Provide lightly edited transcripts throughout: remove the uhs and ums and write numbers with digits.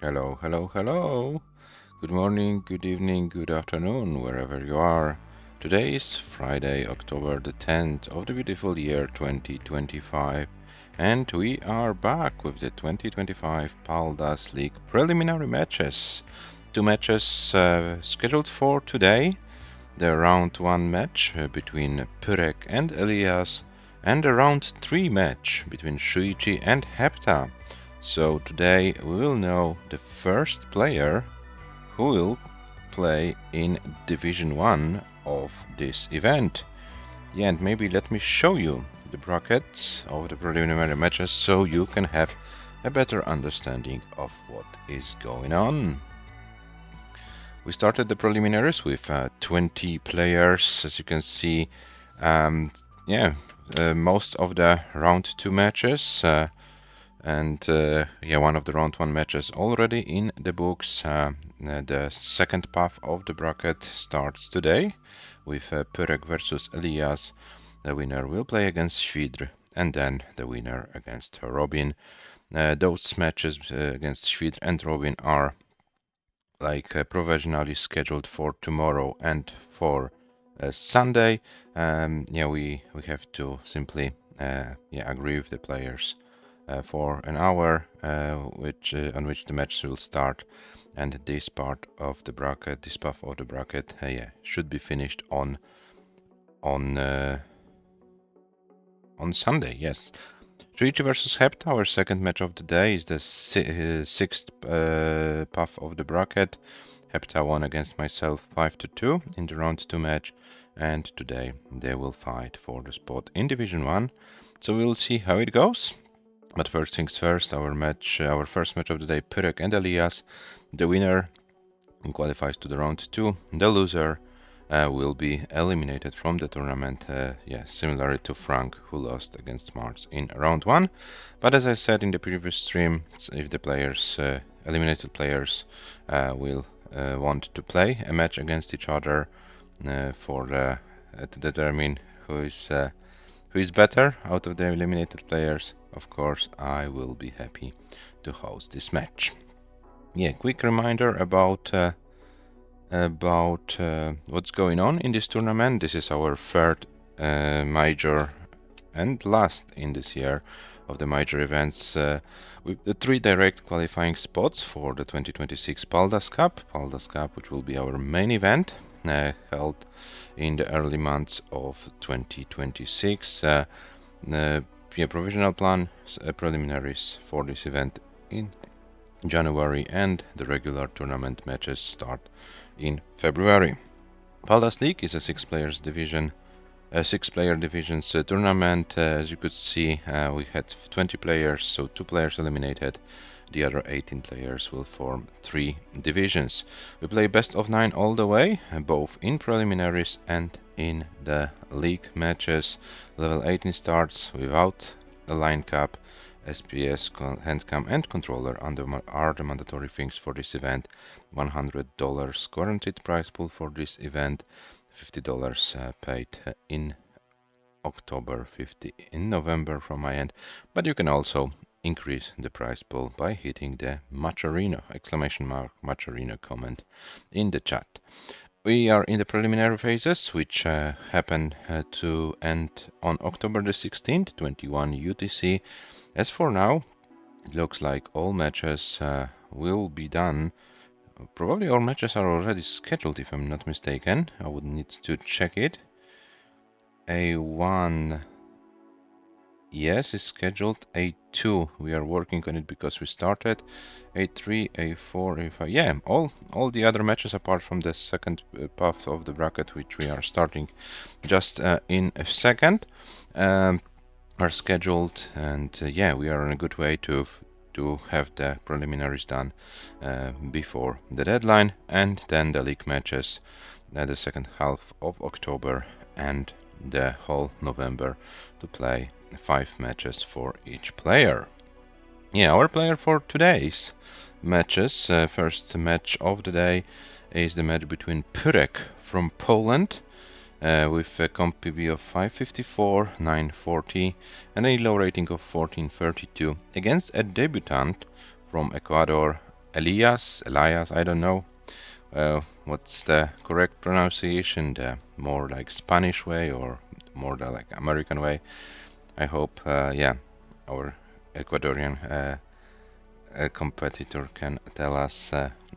Hello, hello, hello. Good morning, good evening, good afternoon, wherever you are. Today is Friday, October the 10th of the beautiful year 2025, and we are back with the 2025 Paldas League preliminary matches. Two matches scheduled for today. The round 1 match between PYREK and ELIAS, and the round 3 match between SHUICHI and HEPTA. So today we will know the first player who will play in Division 1 of this event. Yeah, and maybe let me show you the bracket of the preliminary matches so you can have a better understanding of what is going on. We started the preliminaries with 20 players, as you can see. Most of the round 2 matches and one of the round 1 matches already in the books. The second path of the bracket starts today with PYREK versus ELIAS. The winner will play against Świdr and then the winner against Robin. Those matches against Świdr and Robin are provisionally scheduled for tomorrow and for Sunday. We have to simply agree with the players for an hour on which the match will start, and this part of the bracket, this path of the bracket, should be finished on Sunday. Yes. SHUICHI versus HEPTA, our second match of the day, is the sixth path of the bracket. HEPTA won against myself 5-2 in the round 2 match, and today they will fight for the spot in Division 1. So we'll see how it goes. But first things first, our first match of the day, PYREK and ELIAS. The winner qualifies to the round 2. The loser will be eliminated from the tournament, similarly to Frank, who lost against Mars in round 1. But as I said in the previous stream, if the players, eliminated players, will want to play a match against each other to determine who is better out of the eliminated players, of course, I will be happy to host this match. Yeah, quick reminder about what's going on in this tournament. This is our third major and last in this year of the major events, with the 3 direct qualifying spots for the 2026 Paldas Cup, which will be our main event held in the early months of 2026. Provisional plan, preliminaries for this event in January, and the regular tournament matches start in February. Paldas League is a 6-player divisions tournament. As you could see, we had 20 players, so 2 players eliminated. The other 18 players will form 3 divisions. We play best of 9 all the way, both in preliminaries and in the league matches. Level 18 starts without a line cap. SPS, handcam and controller are the mandatory things for this event. $100 guaranteed prize pool for this event. $50 paid in October, 50 in November from my end, but you can also increase the prize pool by hitting the Macherino Macherino comment in the chat. We are in the preliminary phases, which happen to end on October the 16th, 21 UTC. As for now, it looks like all matches will be done. Probably all matches are already scheduled, if I'm not mistaken. I would need to check it. A1, yes, is scheduled. A2, we are working on it because we started. A3, A4, A5, yeah, all the other matches apart from the second path of the bracket, which we are starting just in a second, are scheduled, and we are in a good way to have the preliminaries done before the deadline, and then the league matches the second half of October and the whole November to play 5 matches for each player. Yeah, our player for today's matches, first match of the day is the match between PYREK from Poland with a comp PB of 554, 940 and a low rating of 1432 against a debutant from Ecuador, Elias, I don't know what's the correct pronunciation, the more like Spanish way or more the like American way. I hope, yeah, our Ecuadorian competitor can tell us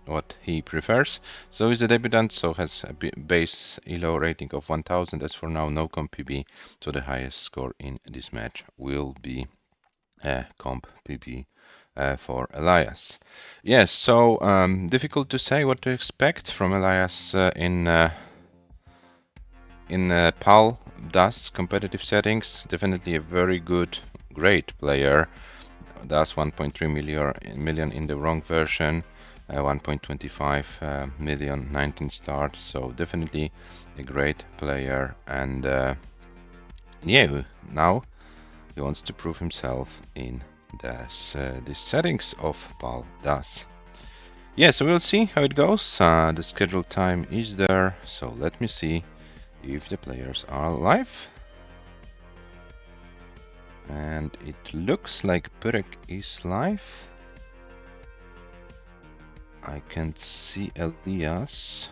what he prefers. So he's a debutant, so has a base ELO rating of 1000. As for now, no comp PB, so the highest score in this match will be comp PB for Elias. Yes, so difficult to say what to expect from Elias in PAL DAS competitive settings. Definitely a very good, great player. DAS 1.3 million in the wrong version, 1.25 million 19 start. So definitely a great player, and yeah, now he wants to prove himself in the settings of PAL DAS. Yeah, so we'll see how it goes. The scheduled time is there, so let me see if the players are live. And it looks like PYREK is live. I can't see ELIAS.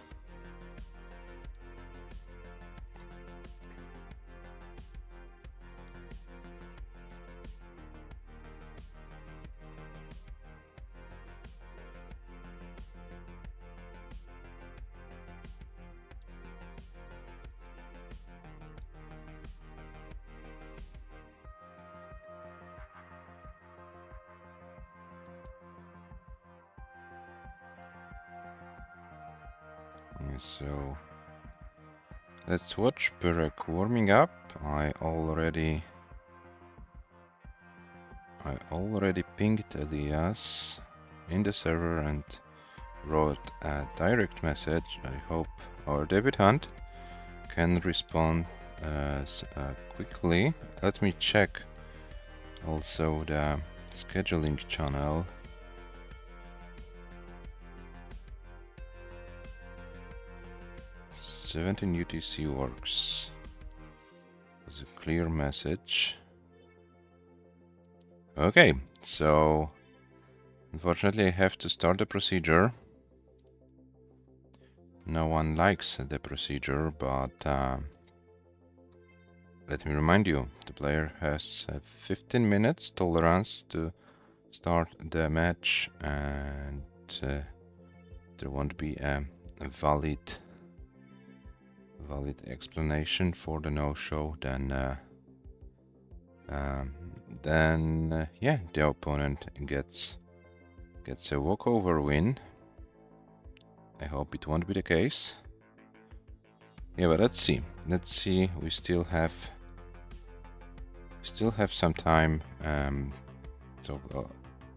So let's watch PYREK warming up. I already pinged ELIAS in the server and wrote a direct message. I hope our debutant can respond quickly. Let me check also the scheduling channel. 17 UTC works. It's a clear message. Okay, so unfortunately I have to start the procedure. No one likes the procedure, but let me remind you, the player has 15 minutes tolerance to start the match, and there won't be a valid explanation for the no-show, then yeah, the opponent gets a walkover win. I hope it won't be the case. Yeah, but let's see. We still have some time. So a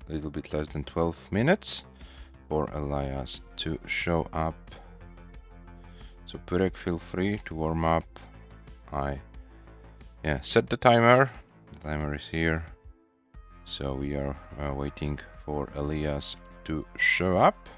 little bit less than 12 minutes for Elias to show up. So PYREK, feel free to warm up. I set the timer. The timer is here. So we are waiting for ELIAS to show up.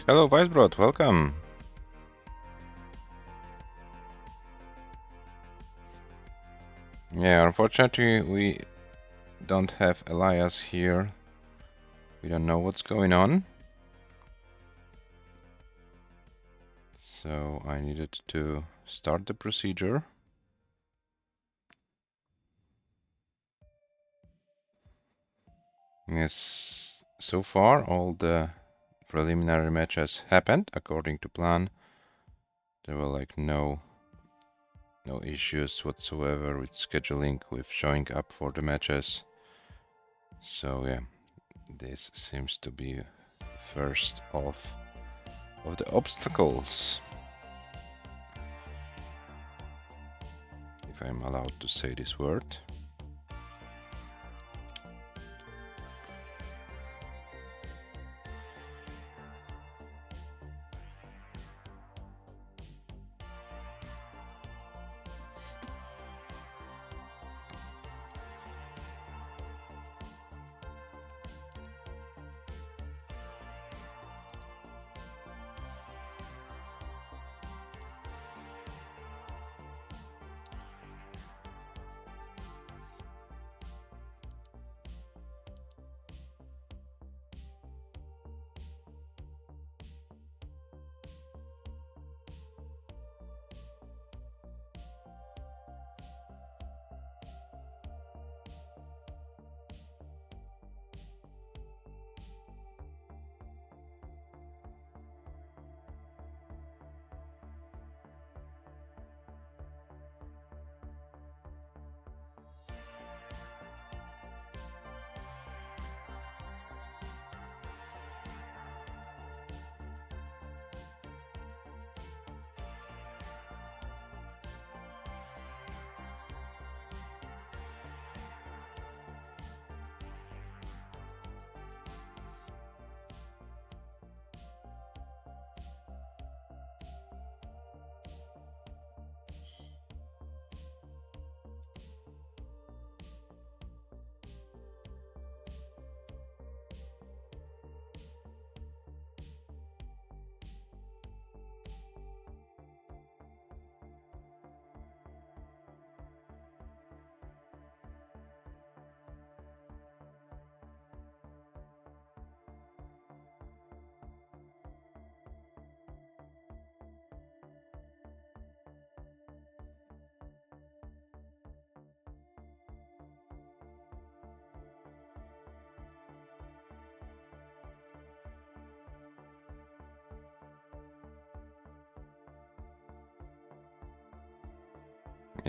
Hello, Vicebrot, welcome. Yeah, unfortunately we don't have ELIAS here. We don't know what's going on. So I needed to start the procedure. Yes, so far all the preliminary matches happened according to plan. There were like no issues whatsoever with scheduling, with showing up for the matches. So yeah, this seems to be first of the obstacles, if I'm allowed to say this word.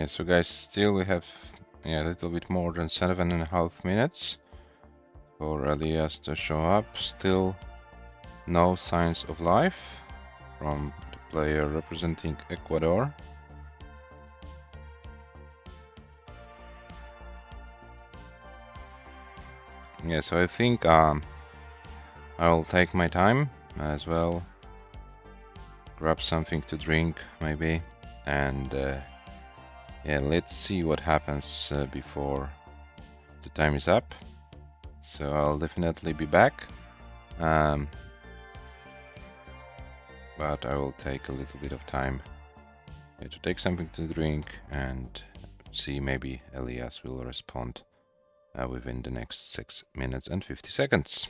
Yeah, so guys, still we have a little bit more than 7.5 minutes for ELIAS to show up. Still no signs of life from the player representing Ecuador. Yeah, so I think I'll take my time as well, grab something to drink maybe, and yeah, let's see what happens before the time is up. So I'll definitely be back, but I will take a little bit of time to take something to drink and see maybe ELIAS will respond within the next 6 minutes and 50 seconds.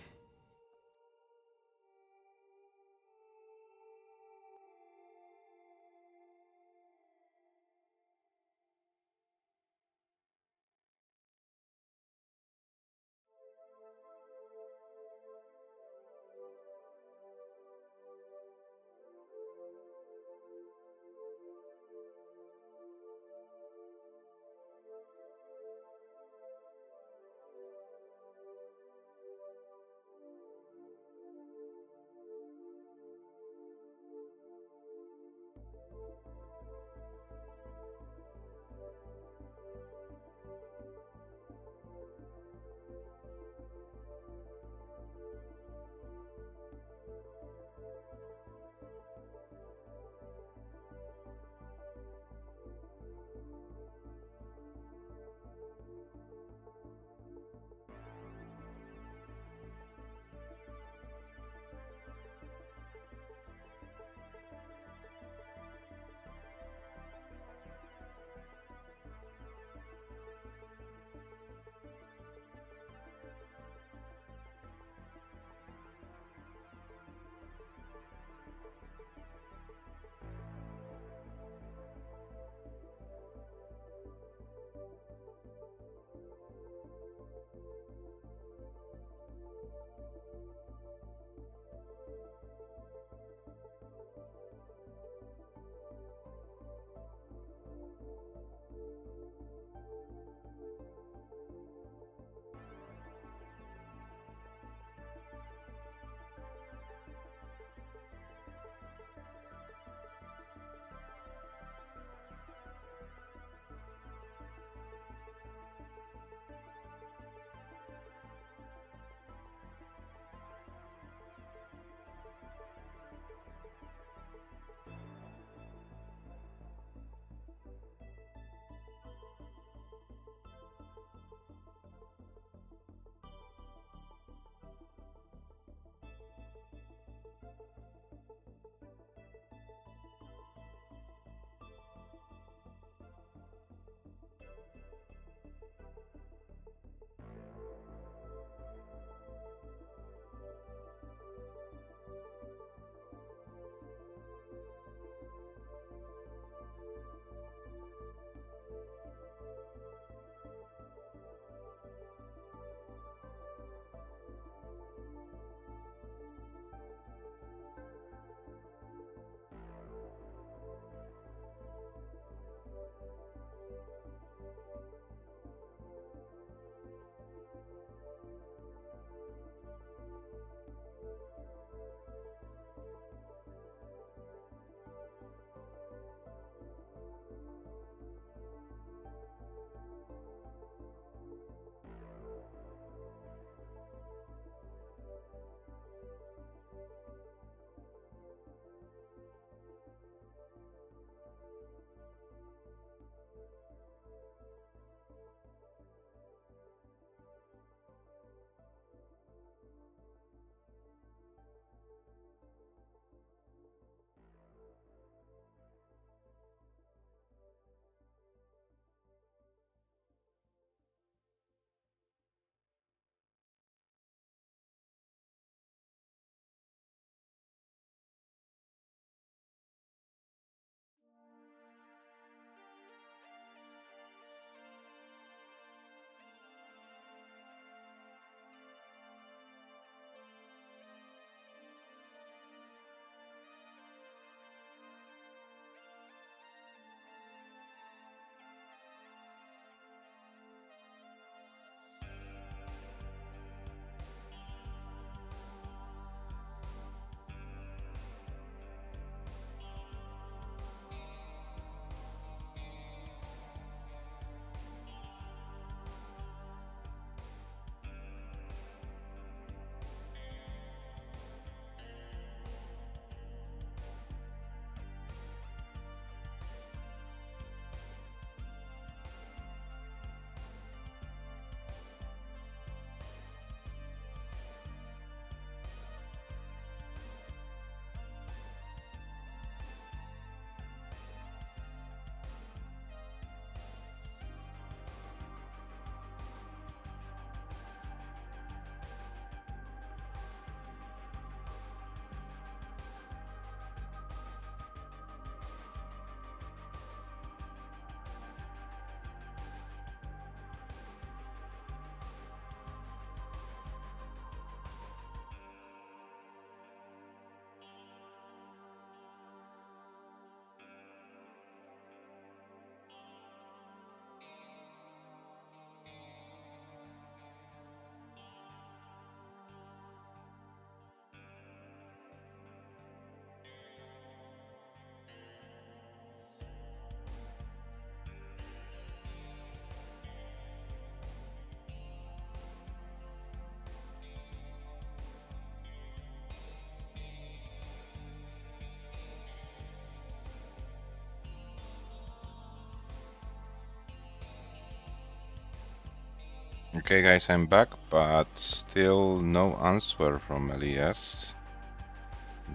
Okay guys, I'm back, but still no answer from ELIAS.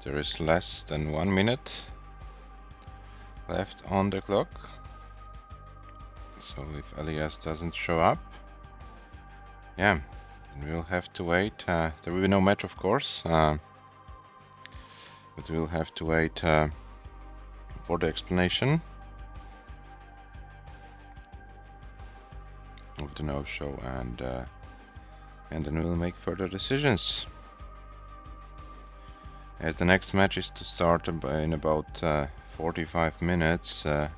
There is less than 1 minute left on the clock. So if ELIAS doesn't show up, yeah, we'll have to wait. There will be no match, of course, but we'll have to wait for the explanation of the no-show, and then we'll make further decisions. As the next match is to start in about 45 minutes. Yeah,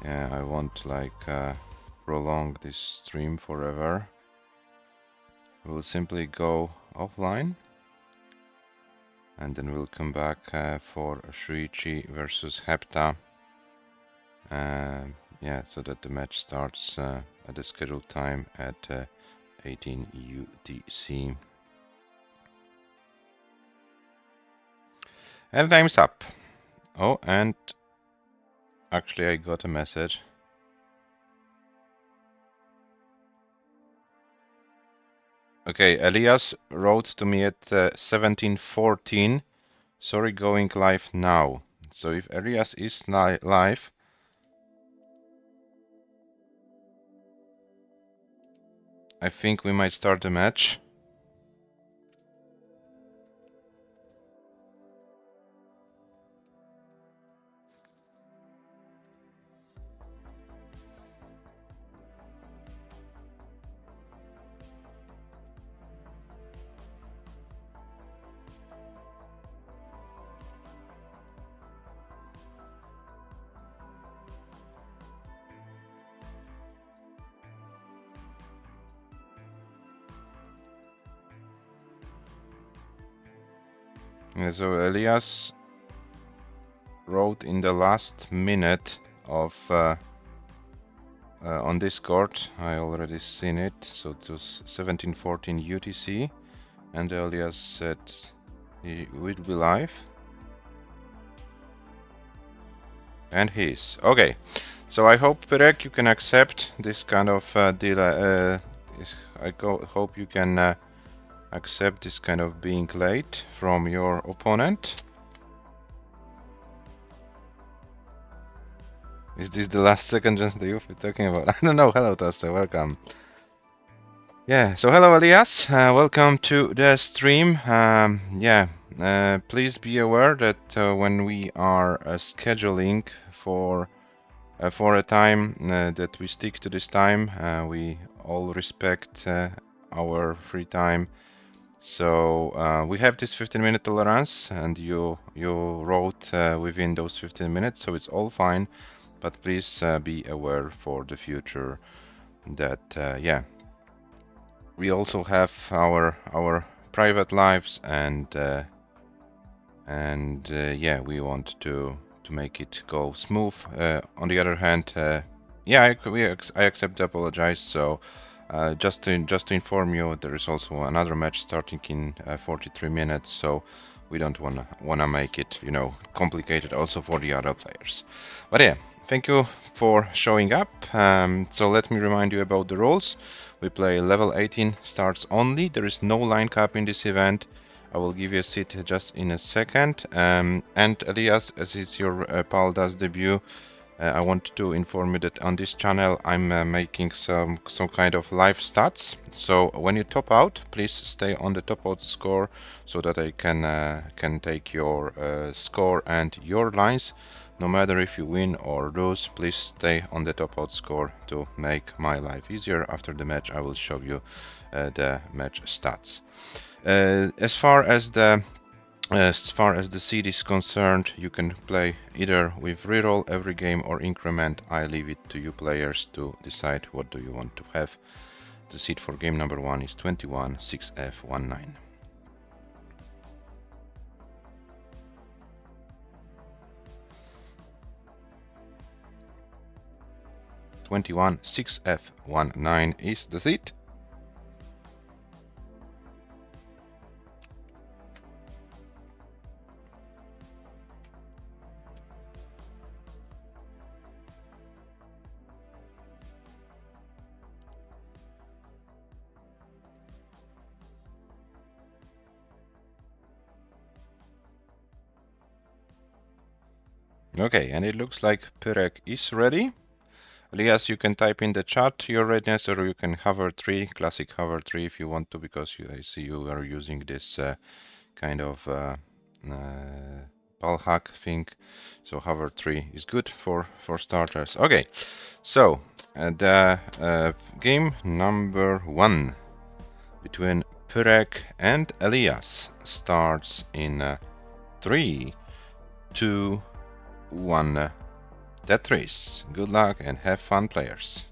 I won't prolong this stream forever. We'll simply go offline, and then we'll come back for SHUICHI versus HEPTA. Yeah, so that the match starts at the scheduled time at 18 UTC. And time's up. Oh, and actually I got a message. Okay, Elias wrote to me at 17:14. Sorry, going live now. So if Elias is live, I think we might start the match. So Elias wrote in the last minute of on Discord. I already seen it. So it was 17:14 UTC, and Elias said he will be live, and he is. Okay. So I hope, PYREK, you can accept this kind of delay. Hope you can accept this kind of being late from your opponent. Is this the last second chance that you've been talking about? I don't know. Hello, Toaster. Welcome. Yeah. So hello, Elias. Welcome to the stream. Please be aware that when we are scheduling for a time that we stick to this time, we all respect our free time. So we have this 15-minute tolerance, and you wrote within those 15 minutes, so it's all fine. But please be aware for the future that we also have our private lives, and we want to make it go smooth. On the other hand, I accept the apologize. So just to inform you, there is also another match starting in 43 minutes. So we don't wanna make it, complicated also for the other players. But yeah, thank you for showing up. So let me remind you about the rules. We play level 18 starts only. There is no line cap in this event. I will give you a seat just in a second. And Elias, as it's your Paldas debut, I want to inform you that on this channel I'm making some kind of live stats. So when you top out, please stay on the top out score so that I can take your score and your lines. No matter if you win or lose, please stay on the top out score to make my life easier. After the match, I will show you the match stats. As far as the seed is concerned, you can play either with reroll every game or increment. I leave it to you players to decide what do you want to have. The seed for game number 1 is 21-6F19. 21-6F19 is the seed. Okay, and it looks like PYREK is ready. Elias, you can type in the chat your readiness, or you can hover 3, classic hover 3 if you want to, because I see you are using this kind of pal hack thing. So hover 3 is good for starters. Okay, so the game number 1 between PYREK and ELIAS starts in 3, 2, 1. Tetris. Good luck and have fun, players.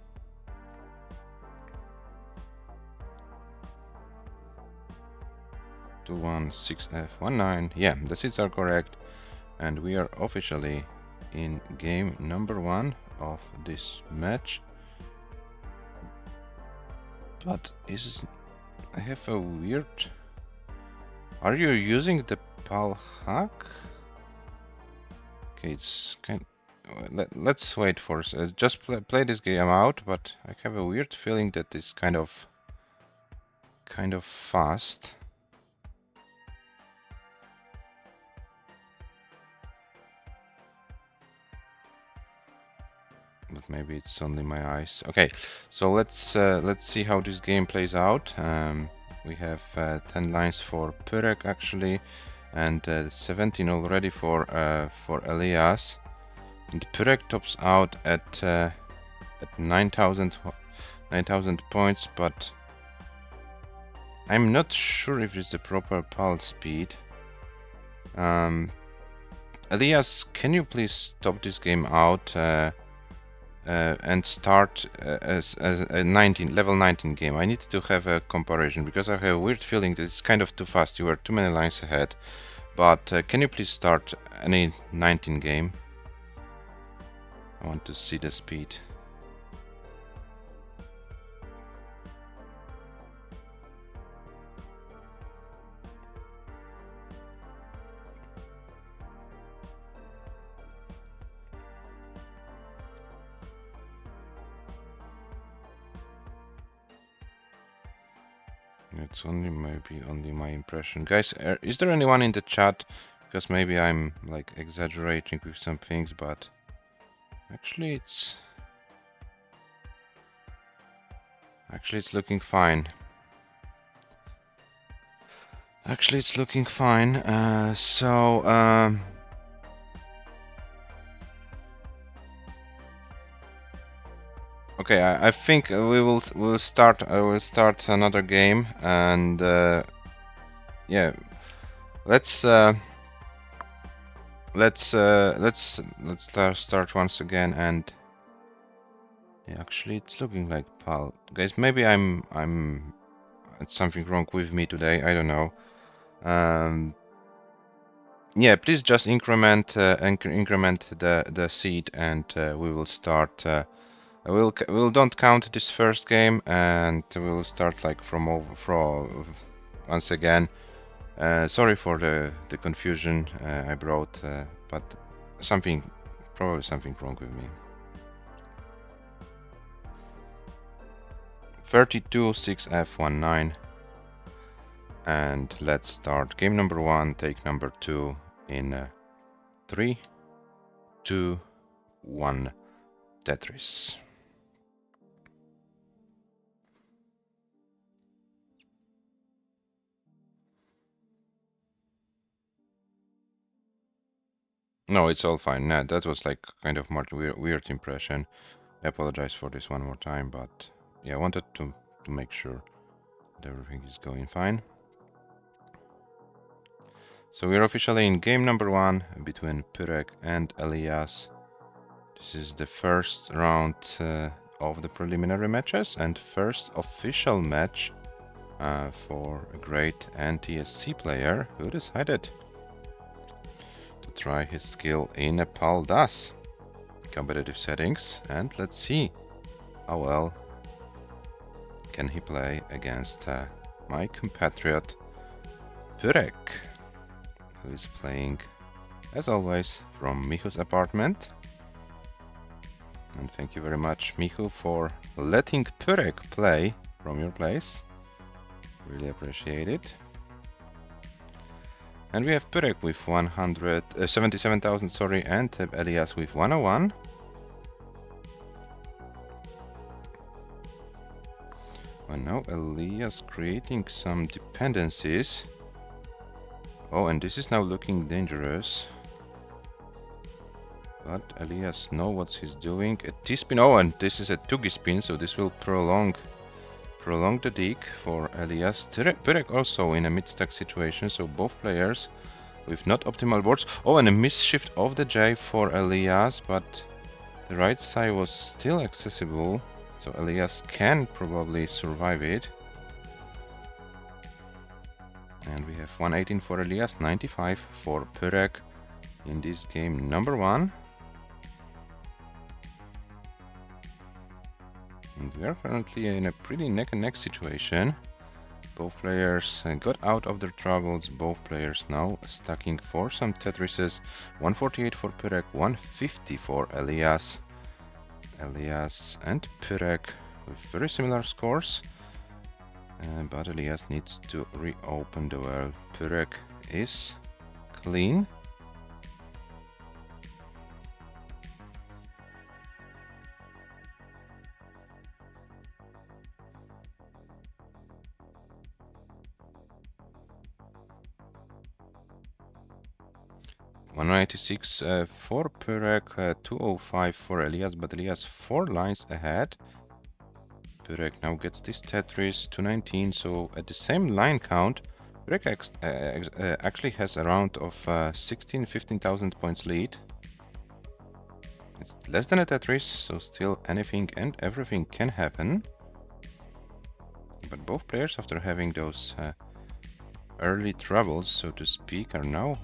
Two, 1, 6, F19. Yeah, the seats are correct, and we are officially in game number 1 of this match. But I have a weird. Are you using the pal hack? Okay, it's kind. Let's wait for just play this game out. But I have a weird feeling that it's kind of fast. But maybe it's only my eyes. Okay, so let's see how this game plays out. We have 10 lines for PYREK actually, and 17 already for ELIAS. And PYREK tops out at 9,000 points, but I'm not sure if it's the proper pulse speed. ELIAS, can you please stop this game out? And start as a level 19 game. I need to have a comparison because I have a weird feeling that it's kind of too fast. You are too many lines ahead. But can you please start any 19 game? I want to see the speed. It's maybe only my impression. Guys, is there anyone in the chat? Because maybe I'm like exaggerating with some things, but actually it's looking fine. Actually, it's looking fine. Okay, I think we'll start another game, and yeah, let's start once again. And yeah, actually, it's looking like pal. Guys, maybe it's something wrong with me today. I don't know. Yeah, please just increment the seed, and we will start. We'll don't count this first game, and we'll start like from once again. Sorry for the confusion I brought, but probably something wrong with me. 32 6F19, and let's start game number 1, take number 2 in 3, 2, 1, Tetris. No, it's all fine. Nah, that was like kind of weird impression. I apologize for this one more time, but yeah, I wanted to make sure that everything is going fine. So we're officially in game number 1 between PYREK and ELIAS. This is the first round of the preliminary matches and first official match for a great NTSC player who decided to try his skill in a PAL-DAS competitive settings, and let's see how well can he play against my compatriot PYREK, who is playing as always from Michu's apartment. And thank you very much, Michu, for letting PYREK play from your place. Really appreciate it. And we have PYREK with 77,000, sorry, and ELIAS with 101. And now ELIAS creating some dependencies. Oh, and this is now looking dangerous. But ELIAS knows what he's doing. A T-spin. Oh, and this is a Tugi spin, so this will prolong the dig for ELIAS. PYREK also in a mid-stack situation, so both players with not optimal boards. Oh, and a misshift of the J for ELIAS, but the right side was still accessible, so ELIAS can probably survive it. And we have 118 for ELIAS, 95 for PYREK in this game number 1. And we are currently in a pretty neck-and-neck situation. Both players got out of their troubles. Both players now stacking for some Tetrises. 148 for PYREK, 150 for ELIAS. ELIAS and PYREK with very similar scores. But ELIAS needs to reopen the well. PYREK is clean. $196 for PYREK, 205 for ELIAS, but ELIAS 4 lines ahead. PYREK now gets this Tetris, 219, so at the same line count, PYREK actually has a round of 15,000 points lead. It's less than a Tetris, so still anything and everything can happen. But both players, after having those early troubles, so to speak, are now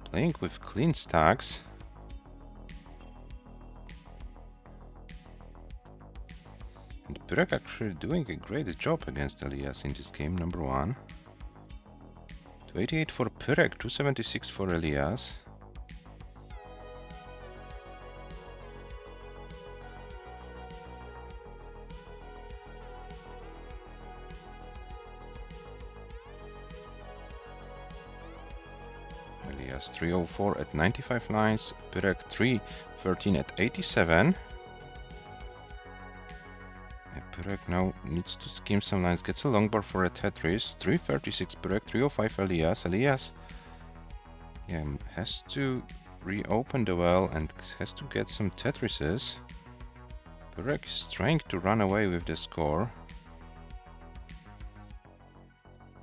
playing with clean stacks. And PYREK actually doing a great job against ELIAS in this game number 1. 288 for PYREK, 276 for ELIAS. ELIAS 304 at 95 lines, PYREK 313 at 87. PYREK now needs to skim some lines, gets a long bar for a Tetris, 336 PYREK, 305 ELIAS. ELIAS has to reopen the well and has to get some Tetrises. PYREK is trying to run away with the score.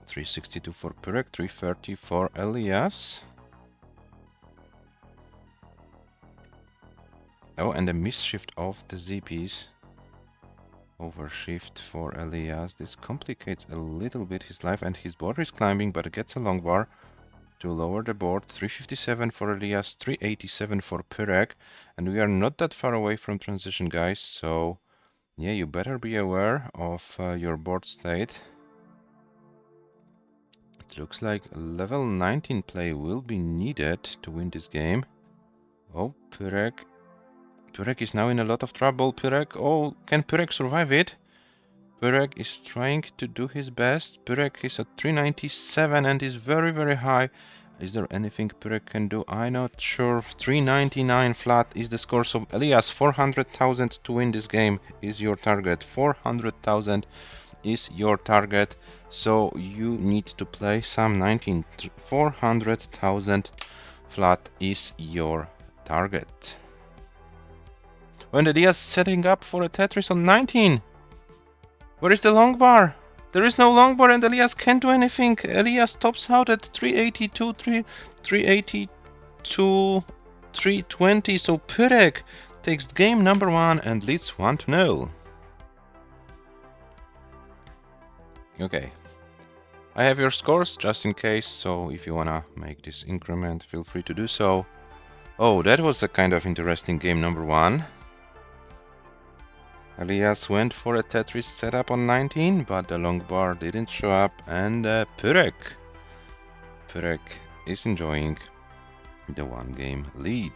362 for PYREK, 330 for ELIAS. Oh, and a misshift of the ZPs. Overshift for ELIAS. This complicates a little bit his life, and his board is climbing, but it gets a long bar to lower the board. 357 for ELIAS, 387 for PYREK, and we are not that far away from transition, guys, so yeah, you better be aware of your board state. It looks like level 19 play will be needed to win this game. Oh, PYREK is now in a lot of trouble. PYREK, oh, can PYREK survive it? PYREK is trying to do his best. PYREK is at 397 and is very, very high. Is there anything PYREK can do? I'm not sure. 399 flat is the score. So ELIAS, 400,000 to win this game is your target. 400,000 is your target. So you need to play some 19. 400,000 flat is your target. When ELIAS setting up for a Tetris on 19. Where is the long bar? There is no long bar and ELIAS can't do anything. ELIAS tops out at 382, 382, 320. So PYREK takes game number 1 and leads 1-0. Okay. I have your scores just in case, so if you wanna make this increment, feel free to do so. Oh, that was a kind of interesting game number 1. ELIAS went for a Tetris setup on 19, but the long bar didn't show up, and PYREK is enjoying the 1-game lead.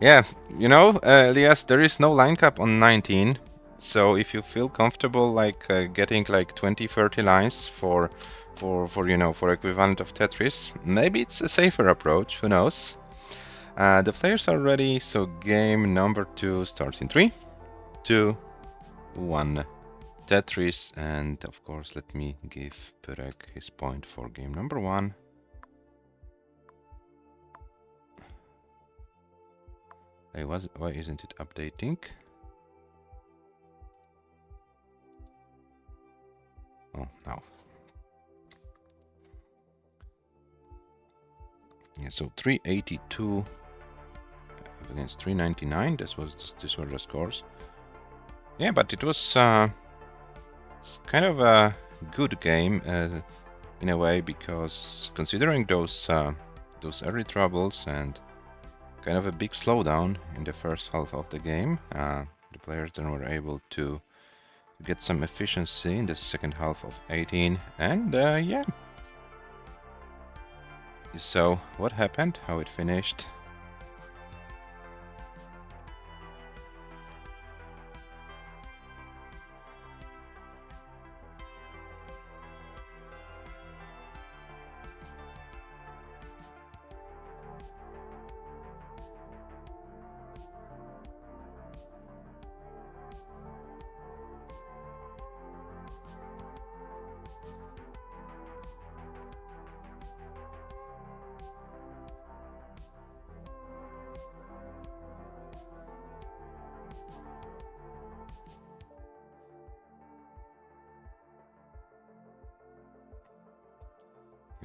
Yeah, you know, ELIAS, there is no line cap on 19. So if you feel comfortable like getting like 20-30 lines for you know, for equivalent of Tetris, maybe it's a safer approach, who knows. The players are ready, so game number 2 starts in 3, 2, 1. Tetris, and of course let me give PYREK his point for game number 1. Hey, why isn't it updating? Oh, now. Yeah, so 382 against 399. These were the scores. Yeah, but it was kind of a good game in a way, because considering those early troubles and kind of a big slowdown in the first half of the game, the players then were able to get some efficiency in the second half of 18, and yeah. So what happened? How it finished?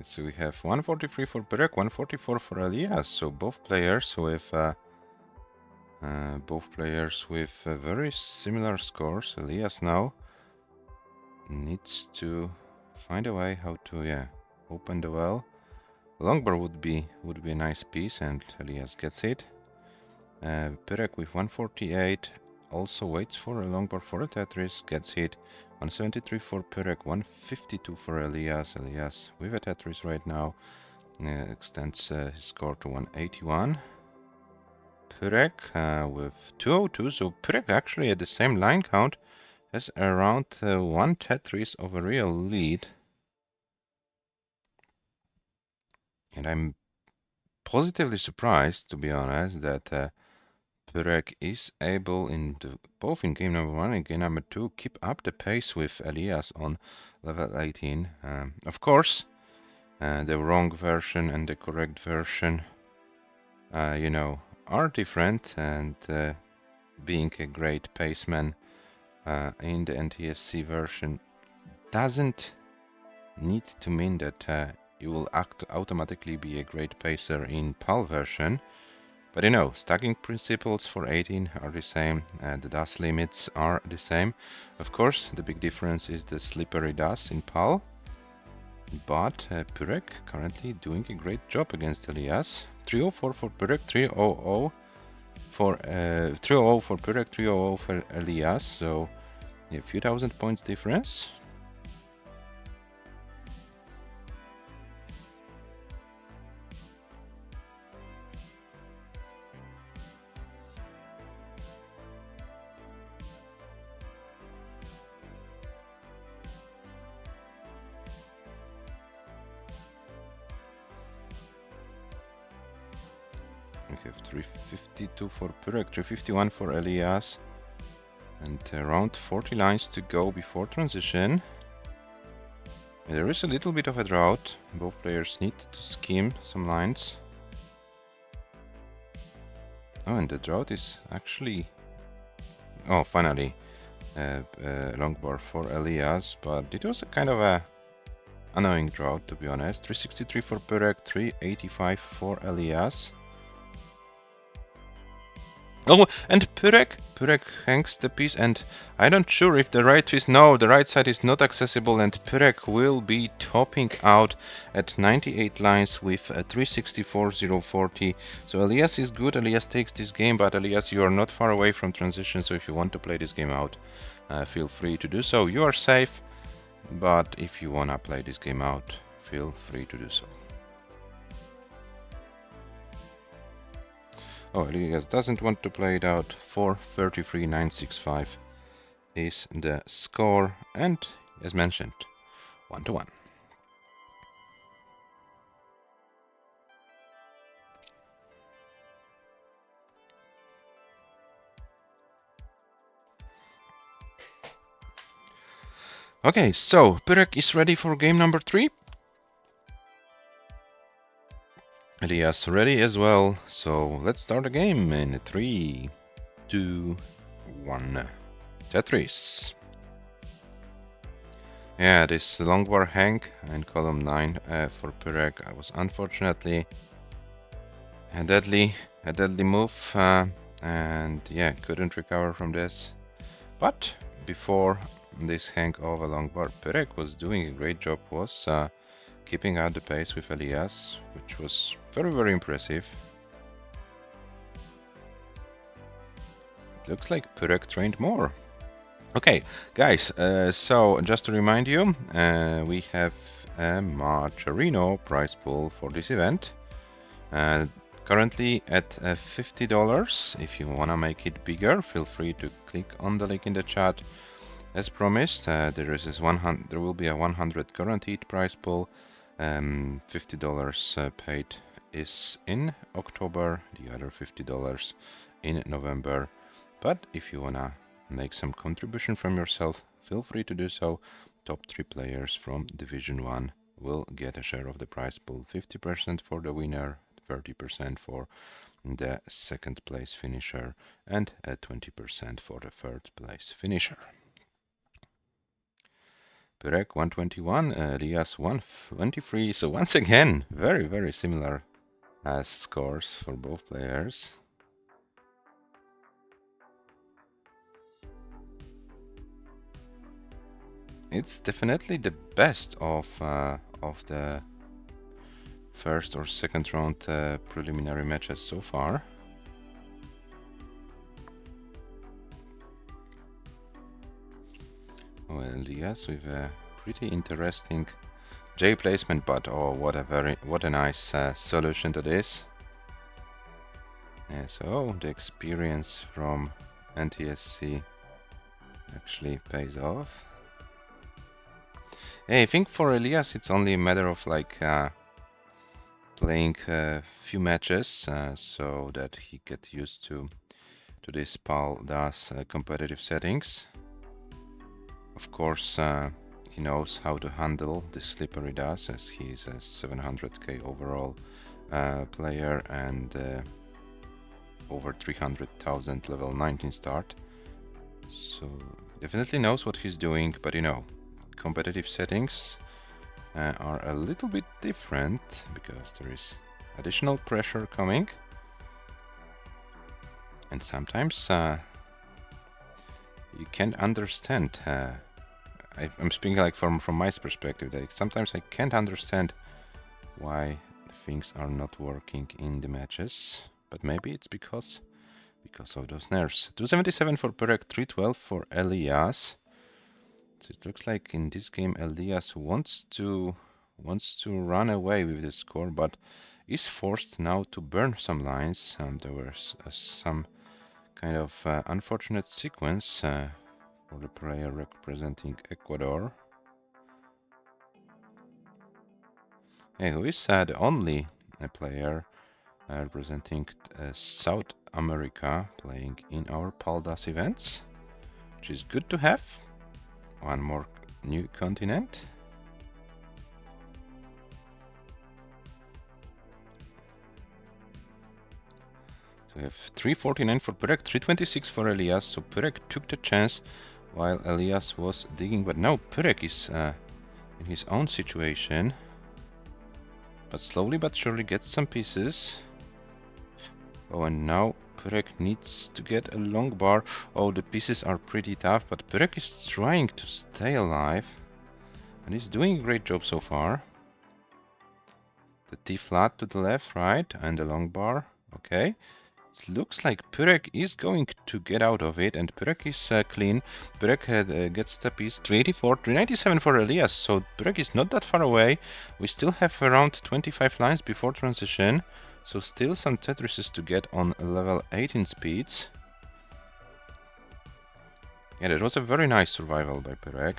So we have 143 for PYREK, 144 for ELIAS. So both players with very similar scores. ELIAS now needs to find a way how to open the well. Longboard would be a nice piece, and ELIAS gets it. PYREK with 148 also waits for a longboard for a Tetris, gets hit. 173 for PYREK, 152 for ELIAS. ELIAS with a Tetris right now extends his score to 181. PYREK with 202, so PYREK actually at the same line count has around one Tetris of a real lead. And I'm positively surprised, to be honest, that PYREK is able both in game number 1 and game number 2 keep up the pace with ELIAS on level 18. Of course, the wrong version and the correct version, you know, are different, and being a great paceman in the NTSC version doesn't need to mean that you will automatically be a great pacer in PAL version. But you know, stacking principles for 18 are the same, the DAS limits are the same. Of course, the big difference is the slippery DAS in PAL. But PYREK currently doing a great job against ELIAS. 304 for PYREK, 300 for 300 for PYREK, 300 for ELIAS. So a few thousand points difference. We have 352 for PYREK, 351 for ELIAS, and around 40 lines to go before transition. There is a little bit of a drought. Both players need to skim some lines. Oh, and the drought is actually... Oh, finally, longboard for ELIAS, but it was a kind of a annoying drought, to be honest. 363 for PYREK, 385 for ELIAS. Oh, and PYREK hangs the piece, and I'm not sure if the right twist. No, the right side is not accessible, and PYREK will be topping out at 98 lines with 364,040. So ELIAS is good. ELIAS takes this game, but ELIAS, you are not far away from transition. So if you want to play this game out, feel free to do so. You are safe, but if you wanna play this game out, feel free to do so. Oh, ELIAS doesn't want to play it out. 433,965. is the score, and as mentioned, 1-1. Okay, so PYREK is ready for game number 3. ELIAS ready as well, so let's start the game in 3, 2, 1. Tetris. Yeah, this long bar hang in column 9 for PYREK was unfortunately a deadly move, and yeah, couldn't recover from this. But before this hang of a long bar, PYREK was doing a great job, was keeping out the pace with ELIAS, which was very impressive. It looks like PYREK trained more. Okay, guys, so just to remind you, we have a Marcherino prize pool for this event. Currently at $50. If you want to make it bigger, feel free to click on the link in the chat. As promised, there will be a 100 guaranteed prize pool. $50 paid is in October, the other $50 in November. But if you want to make some contribution from yourself, feel free to do so. Top 3 players from Division 1 will get a share of the prize pool. 50% for the winner, 30% for the second place finisher, and 20% for the third place finisher. PYREK 121, ELIAS 123. So once again, very similar scores for both players. It's definitely the best of the first or second round preliminary matches so far. Well, ELIAS with a pretty interesting J placement, but oh, what a nice solution to this. Yeah, so the experience from NTSC actually pays off. Hey, I think for ELIAS it's only a matter of like playing a few matches so that he gets used to this PAL-DAS competitive settings. Of course, he knows how to handle this slippery DAS, as he's a 700k overall player and over 300,000 level 19 start. So definitely knows what he's doing, but you know, competitive settings are a little bit different because there is additional pressure coming, and sometimes you can't understand. I'm speaking like from my perspective. That sometimes I can't understand why things are not working in the matches, but maybe it's because of those nerfs. 277 for PYREK, 312 for ELIAS. So it looks like in this game ELIAS wants to run away with the score, but is forced now to burn some lines, and there was some kind of unfortunate sequence for the player representing Ecuador. Who is the only player representing South America playing in our PAL-DAS events, which is good to have. One more new continent. So we have 349 for PYREK, 326 for ELIAS. So PYREK took the chance while ELIAS was digging, but now PYREK is in his own situation. But slowly but surely gets some pieces. Oh, and now PYREK needs to get a long bar. Oh, the pieces are pretty tough, but PYREK is trying to stay alive. And he's doing a great job so far. The T flat to the left, right, and the long bar. Okay. It looks like PYREK is going to get out of it, and PYREK is clean. PYREK gets the piece 384, 397 for ELIAS, so PYREK is not that far away. We still have around 25 lines before transition, so still some Tetrises to get on level 18 speeds. Yeah, that was a very nice survival by PYREK.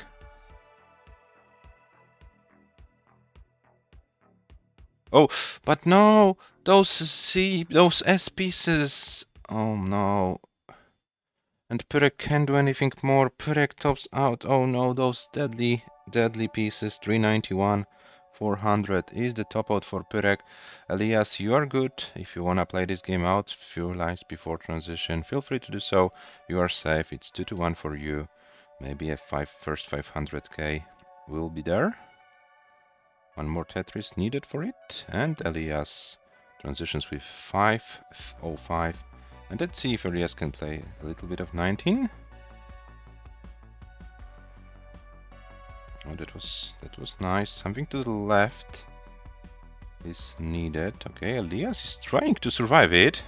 Oh, but no! Those S pieces! Oh no. And PYREK can't do anything more. PYREK tops out. Oh no, those deadly pieces. 391, 400 is the top out for PYREK. ELIAS, you are good. If you wanna play this game out, few lives before transition, feel free to do so. You are safe. It's 2-1 for you. Maybe a first 500k will be there. One more Tetris needed for it, and ELIAS transitions with 505. And let's see if ELIAS can play a little bit of 19. Oh, that was nice. Something to the left is needed. Okay, ELIAS is trying to survive it.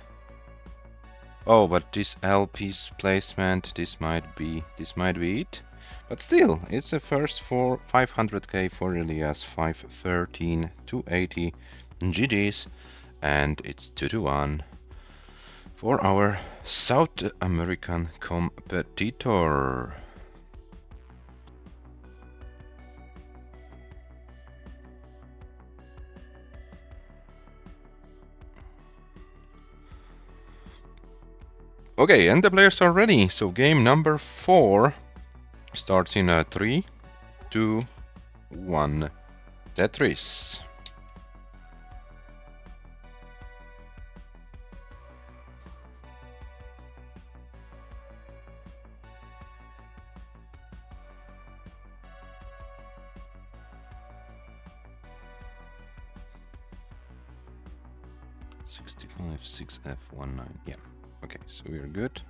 Oh, but this L piece placement, this might be it. But still, it's a first for 500k for ELIAS, 513, 280 GG's, and it's 2-1 for our South American competitor. Okay, and the players are ready. So game number 4 starts in a 3, 2, 1. Tetris. Five 6F19. Yeah. Okay, so we are good.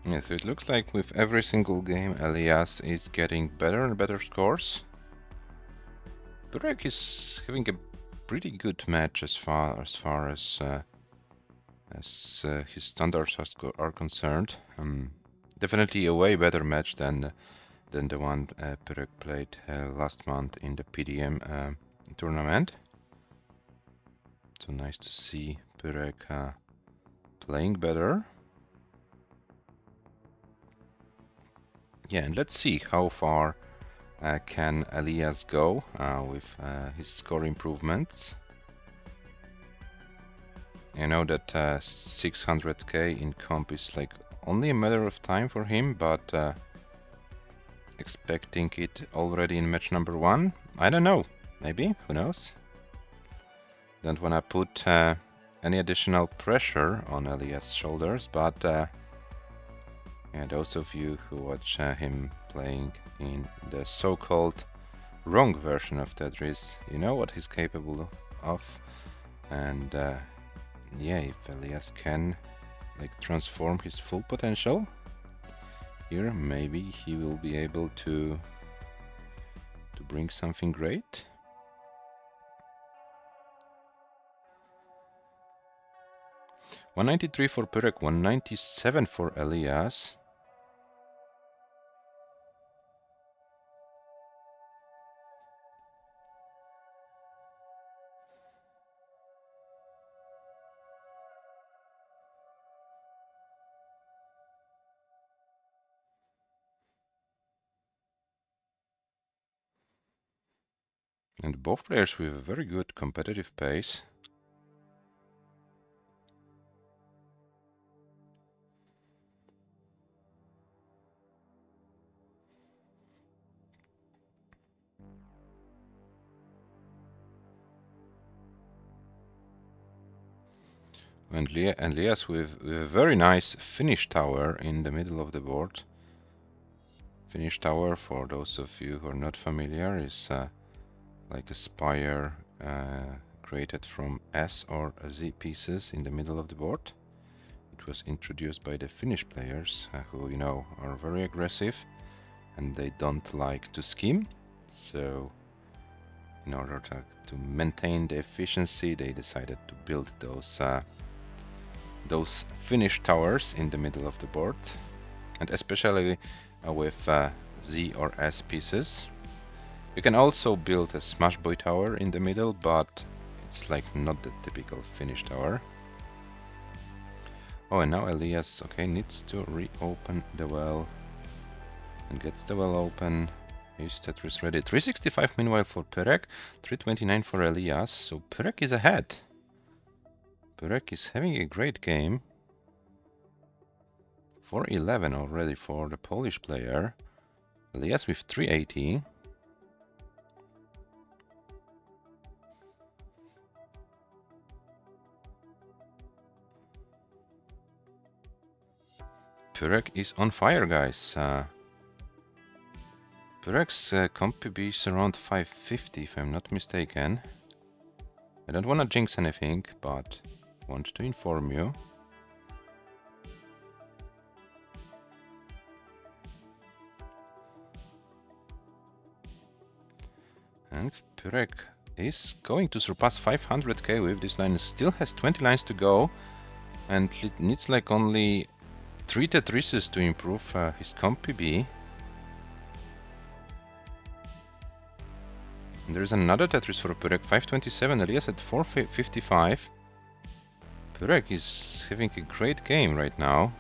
Yeah, so it looks like with every single game, ELIAS is getting better and better scores. PYREK is having a pretty good match as far as his standards are concerned. Definitely a way better match than the one PYREK played last month in the PDM tournament. So nice to see PYREK playing better. Yeah, and let's see how far can ELIAS go with his score improvements. I know that 600k in comp is like only a matter of time for him, but expecting it already in match number 1, I don't know. Maybe, who knows? Don't wanna put any additional pressure on ELIAS' shoulders, but yeah, those of you who watch him playing in the so-called wrong version of Tetris, you know what he's capable of, and yeah, if ELIAS can like transform his full potential here, maybe he will be able to bring something great. $193 for PYREK, 197 for ELIAS. And both players with a very good competitive pace. And ELIAS with a very nice finish tower in the middle of the board. Finish tower, for those of you who are not familiar, is like a spire created from S or Z pieces in the middle of the board. It was introduced by the Finnish players who, you know, are very aggressive and they don't like to scheme. So in order to maintain the efficiency, they decided to build those Finnish towers in the middle of the board, and especially with Z or S pieces. You can also build a Smash Boy tower in the middle, but it's like not the typical Finnish tower. Oh, and now ELIAS, okay, needs to reopen the well and gets the well open. Is Tetris ready? 365 meanwhile for PYREK, 329 for ELIAS, so PYREK is ahead. PYREK is having a great game. 411 already for the Polish player. ELIAS with 380. PYREK is on fire, guys. PYREK's comp PB is around 550 if I'm not mistaken. I don't want to jinx anything, but want to inform you. And PYREK is going to surpass 500k with this line. Still has 20 lines to go, and it needs like only 3 Tetrises to improve his comp PB. And there is another Tetris for PYREK, 527, ELIAS at 455. PYREK is having a great game right now.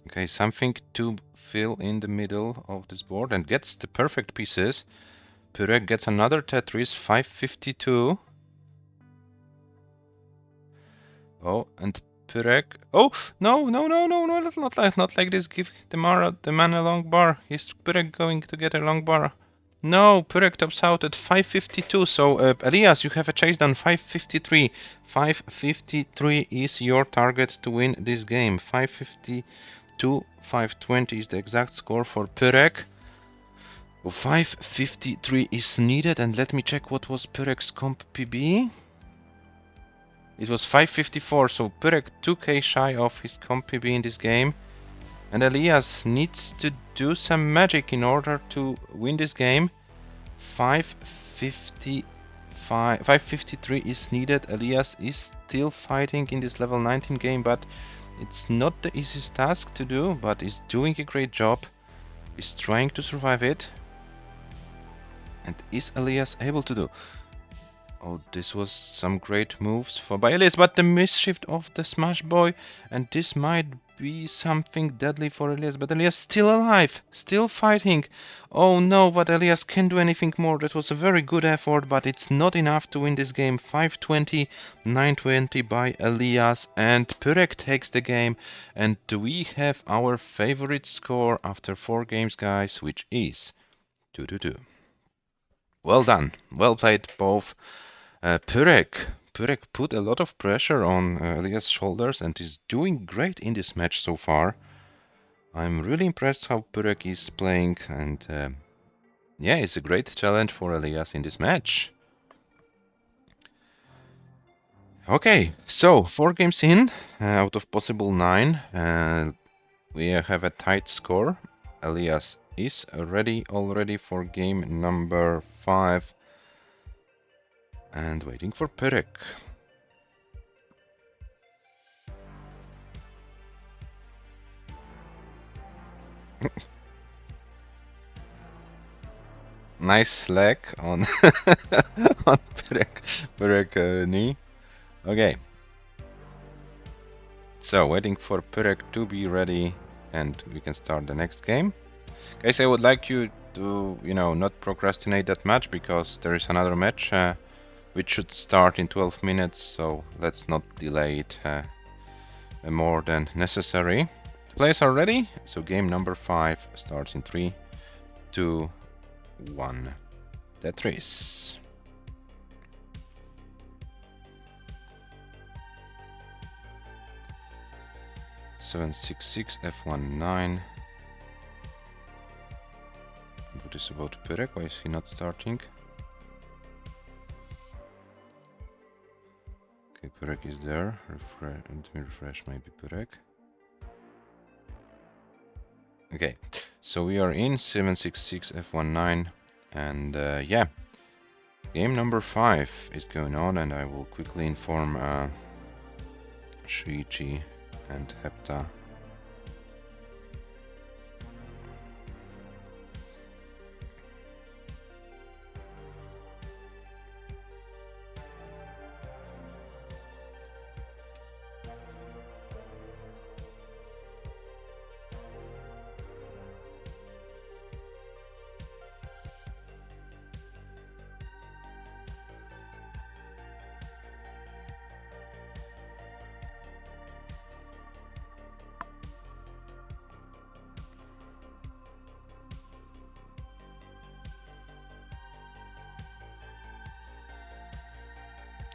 Okay, something to fill in the middle of this board and gets the perfect pieces. PYREK gets another Tetris, 552. Oh, and PYREK. Oh, no, not like this. Give the man a long bar. Is PYREK going to get a long bar? No, PYREK tops out at 552. So, ELIAS, you have a chase down 553. 553 is your target to win this game. 552, 520 is the exact score for PYREK. 553 is needed, and let me check what was PYREK's comp PB. It was 554, so PYREK 2k shy of his comp PB in this game. And ELIAS needs to do some magic in order to win this game. 553 is needed. ELIAS is still fighting in this level 19 game, but it's not the easiest task to do, but is doing a great job. Is trying to survive it. And is ELIAS able to do? Oh, this was some great moves by ELIAS, but the misshift of the Smash Boy, and this might be something deadly for ELIAS, but ELIAS still alive, still fighting. Oh no, but ELIAS can't do anything more. That was a very good effort, but it's not enough to win this game. 520, 920 by ELIAS, and PYREK takes the game, and we have our favorite score after 4 games, guys, which is 2-2. Well done, well played both. PYREK put a lot of pressure on ELIAS' shoulders and is doing great in this match so far. I'm really impressed how PYREK is playing, and yeah, it's a great challenge for ELIAS in this match. Okay, so 4 games in out of possible 9. We have a tight score. ELIAS is ready already for game number 5. And waiting for PYREK. Nice leg on on PYREK knee. Okay. So waiting for PYREK to be ready, and we can start the next game. Guys, I would like you to, not procrastinate that match, because there is another match which should start in 12 minutes, so let's not delay it more than necessary. The players are ready, so game number 5 starts in 3, 2, 1. Tetris. F19. What is about PYREK? Why is he not starting? Okay, PYREK is there. Let me refresh maybe PYREK. Okay, so we are in 766 F19, and yeah, game number 5 is going on, and I will quickly inform SHUICHI and HEPTA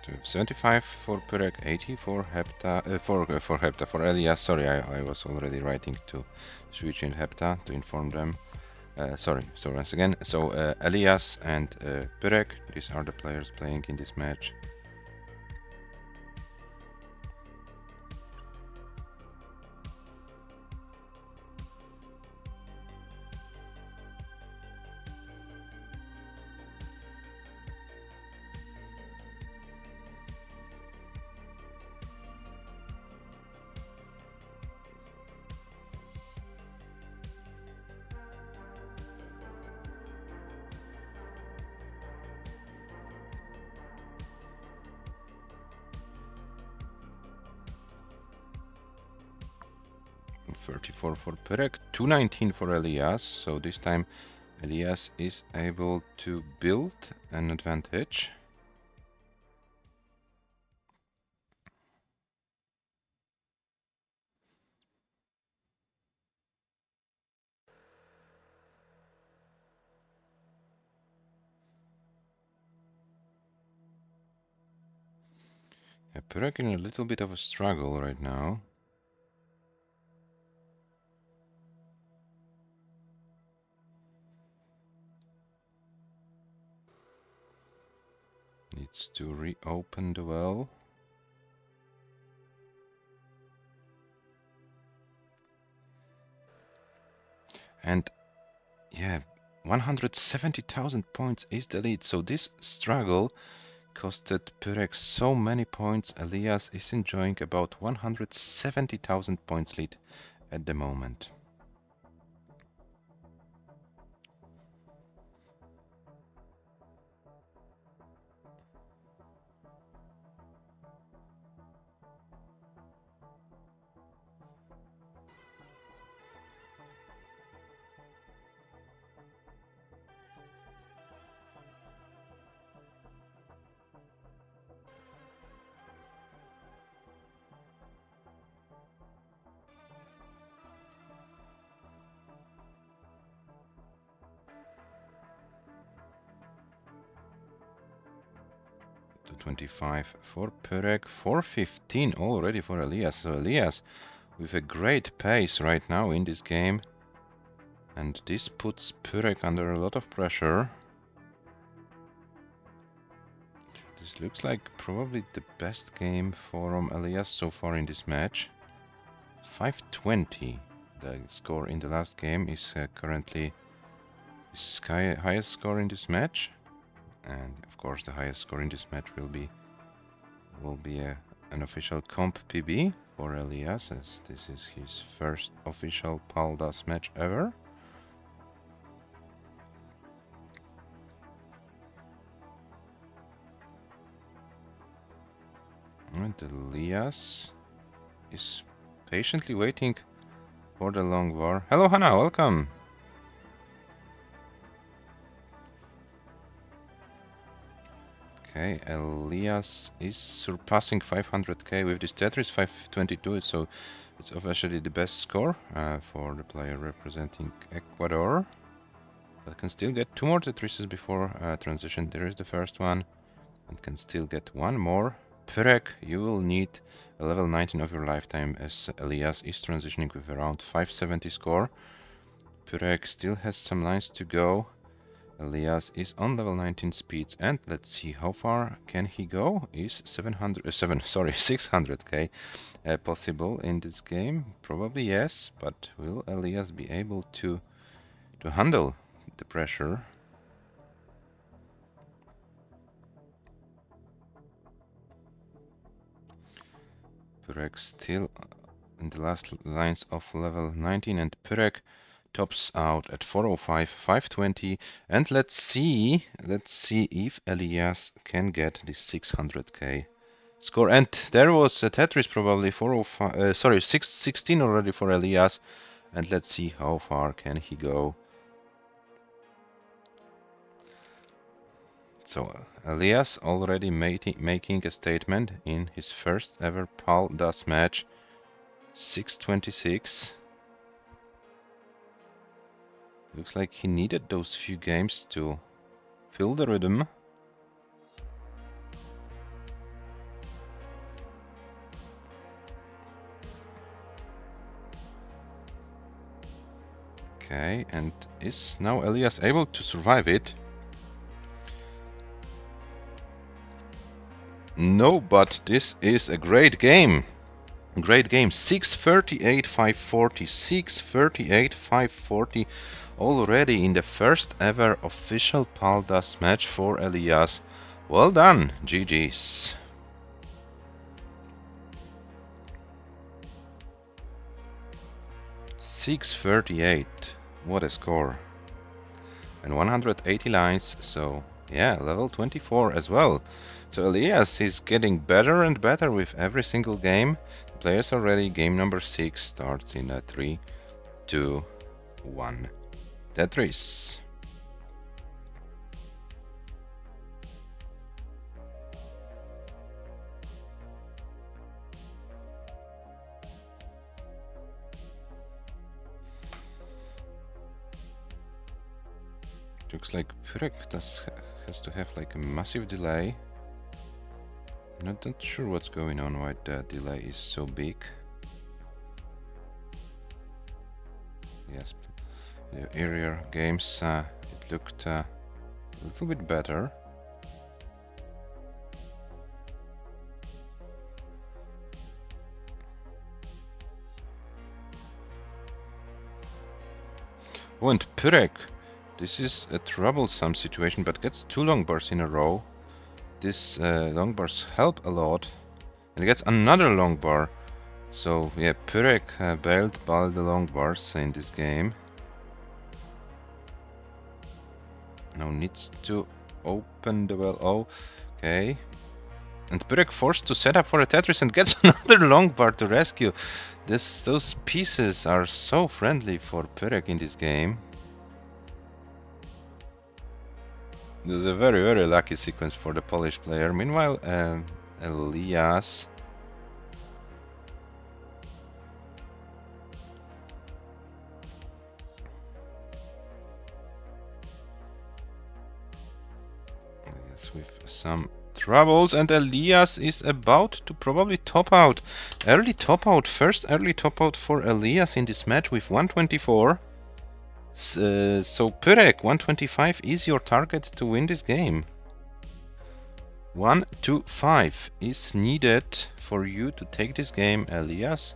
So 75 for PYREK, 80 for HEPTA, for ELIAS. Sorry, I was already writing to SHUICHI and HEPTA to inform them. Sorry, so once again, so ELIAS and PYREK, these are the players playing in this match. $34 for PYREK, $219 for ELIAS, so this time ELIAS is able to build an advantage. Yeah, PYREK in a little bit of a struggle right now. Needs to reopen the well. And yeah, 170,000 points is the lead, so this struggle costed PYREK so many points. ELIAS is enjoying about 170,000 points lead at the moment. To 25 for PYREK, 415 already for ELIAS. So ELIAS with a great pace right now in this game, and this puts PYREK under a lot of pressure. This looks like probably the best game from ELIAS so far in this match. 520, the score in the last game, is currently his highest score in this match, and of course the highest score in this match will be an official comp PB for ELIAS, as this is his first official Paldas match ever. And ELIAS is patiently waiting for the long war. Hello Hannah, welcome! Okay, ELIAS is surpassing 500k with this Tetris 522, so it's officially the best score for the player representing Ecuador. But can still get 2 more Tetrises before transition. There is the first one, and can still get 1 more. PYREK, you will need a level 19 of your lifetime, as ELIAS is transitioning with around 570 score. PYREK still has some lines to go. ELIAS is on level 19 speeds, and let's see how far can he go. Is 600k possible in this game? Probably yes, but will ELIAS be able to handle the pressure? PYREK still in the last lines of level 19, and PYREK tops out at 405, 520, and let's see if ELIAS can get this 600k score. And there was a Tetris, probably 405, 616 already for ELIAS, and let's see how far can he go. So ELIAS already making a statement in his first ever Paldas match, 626. Looks like he needed those few games to fill the rhythm. Okay, and is now Elias able to survive it? No, but this is a great game. Great game. 638, 540. 638, 540. Already in the first ever official Paldas match for Elias. Well done. GG's. 638. What a score. And 180 lines, so yeah, level 24 as well. So Elias is getting better and better with every single game. The players are ready. Game number 6 starts in 3, 2, 1. Tetris. Looks like PYREK has to have like a massive delay. I'm not sure what's going on, why the delay is so big. Yes, the earlier games it looked a little bit better. Oh, and PYREK. This is a troublesome situation, but gets 2 long bars in a row. This long bars help a lot. And gets another long bar. So yeah, PYREK bailed by the long bars in this game. Now needs to open the well. Oh, okay. And PYREK forced to set up for a Tetris and gets another long bar to rescue. Those pieces are so friendly for PYREK in this game. This is a very, very lucky sequence for the Polish player. Meanwhile, Elias with some troubles, and Elias is about to probably top out. Early top out, first early top out for Elias in this match with 124. So PYREK, 125 is your target to win this game. 125 is needed for you to take this game. Elias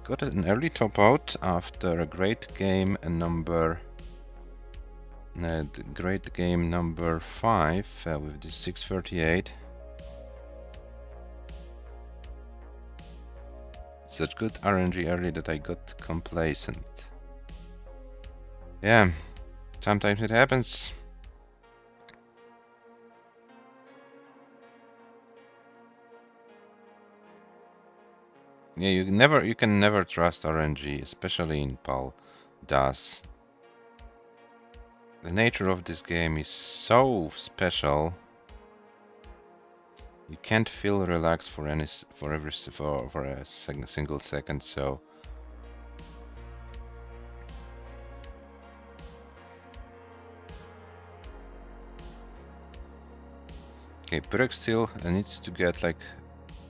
got an early top out after a great game number 5 with this 638. Such good RNG early that I got complacent. Yeah, sometimes it happens. Yeah, you can never trust RNG, especially in PAL-DAS. The nature of this game is so special. You can't feel relaxed for a single second. So okay, PYREK still needs to get like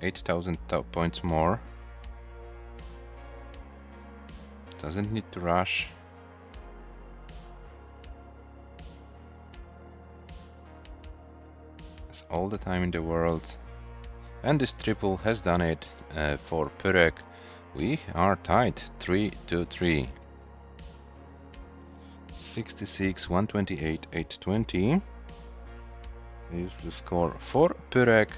8,000 points more. Doesn't need to rush. Has all the time in the world. And this triple has done it for PYREK. We are tied 3-3. 66, 128, 820 is the score for PYREK.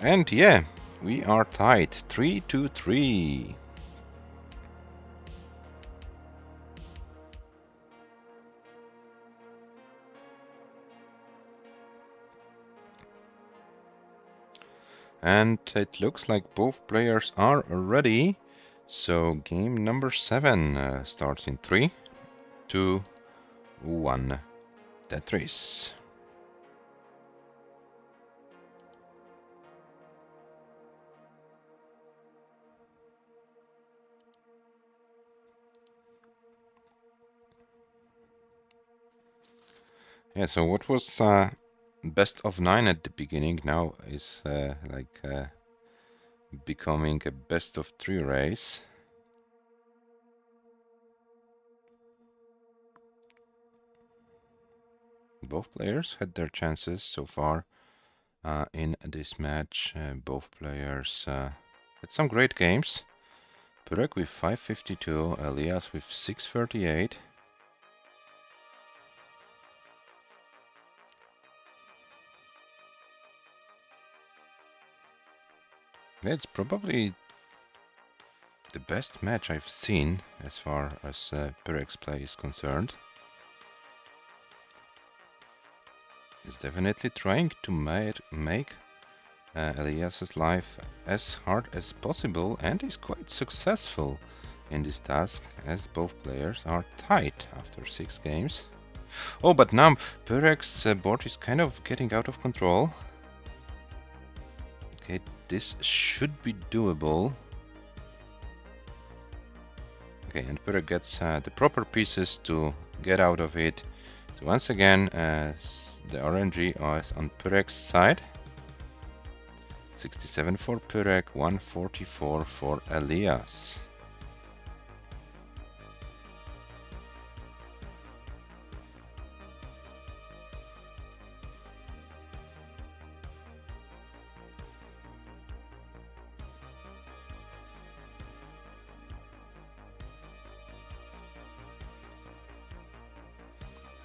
And yeah, we are tied 3-3. And it looks like both players are ready. So game number 7 starts in 3, 2, 1. Tetris. Yeah, so what was best of 9 at the beginning now is becoming a best of 3 race. Both players had their chances so far in this match. Both players had some great games. PYREK with 552, ELIAS with 638. It's probably the best match I've seen as far as PYREK's play is concerned. He's definitely trying to make ELIAS's life as hard as possible, and is quite successful in this task, as both players are tied after 6 games. Oh, but now PYREK's board is kind of getting out of control. Okay, this should be doable. Okay, and PYREK gets the proper pieces to get out of it. So once again, the RNG is on PYREK's side. 67 for PYREK, 144 for ELIAS.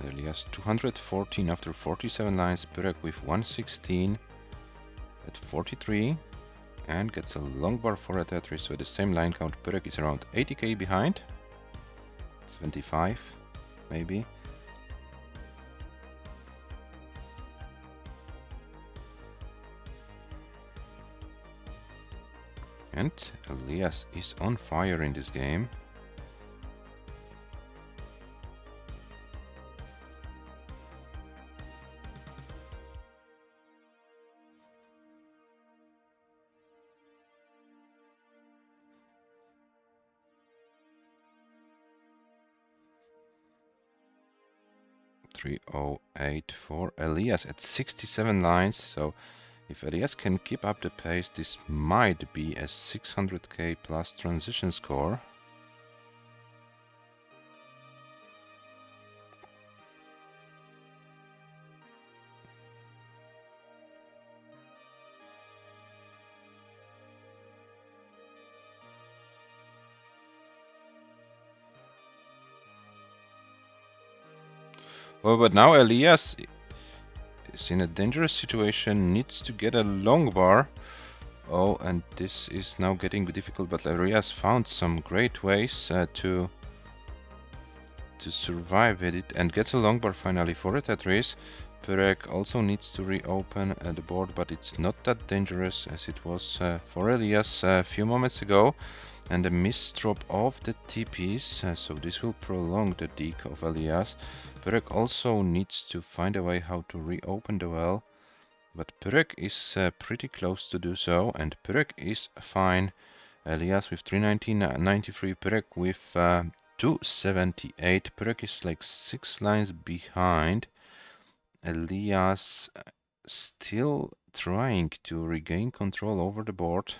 ELIAS 214 after 47 lines, PYREK with 116 at 43, and gets a long bar for a Tetris, so the same line count. PYREK is around 80k behind, 75 maybe. And ELIAS is on fire in this game. .308 for ELIAS at 67 lines, so if ELIAS can keep up the pace, this might be a 600k plus transition score. Oh, but now ELIAS is in a dangerous situation, needs to get a long bar. Oh, and this is now getting difficult, but ELIAS found some great ways to survive it and gets a long bar finally for a Tetris. PYREK also needs to reopen the board, but it's not that dangerous as it was for ELIAS a few moments ago. And a misdrop of the TPs, so this will prolong the deke of ELIAS. PYREK also needs to find a way how to reopen the well, but PYREK is pretty close to do so, and PYREK is fine. ELIAS with 319.93, PYREK with 278. PYREK is like 6 lines behind. ELIAS still trying to regain control over the board,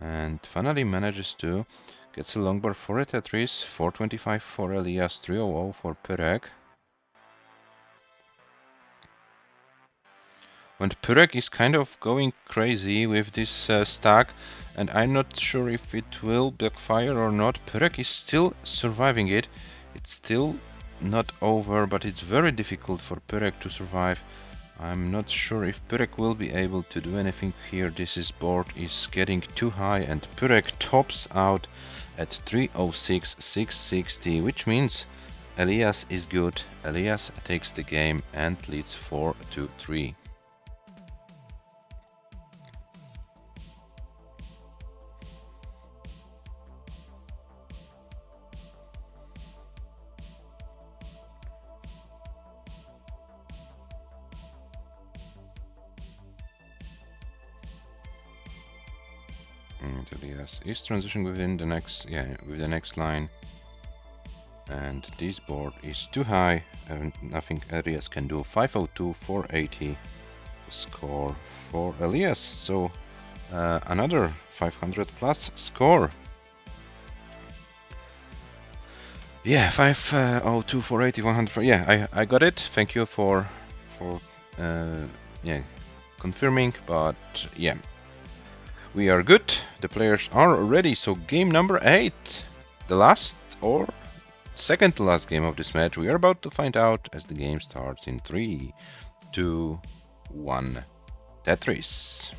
and finally manages to. Gets a long bar for a Tetris, 425 for ELIAS, 300 for PYREK. And PYREK is kind of going crazy with this stack, and I'm not sure if it will backfire or not. PYREK is still surviving it. It's still not over, but it's very difficult for PYREK to survive. I'm not sure if PYREK will be able to do anything here. This board is getting too high, and PYREK tops out at 306, 660, which means ELIAS is good. ELIAS takes the game and leads 4-3. ELIAS is transitioning within the next, with the next line, and this board is too high, and nothing ELIAS can do. 502, 480 score for ELIAS, so another 500 plus score. Yeah, 502 480 100. Yeah, I got it. Thank you for yeah, confirming. But yeah, we are good. The players are ready. So game number 8, the last or second to last game of this match. We are about to find out as the game starts in 3, 2, 1. Tetris.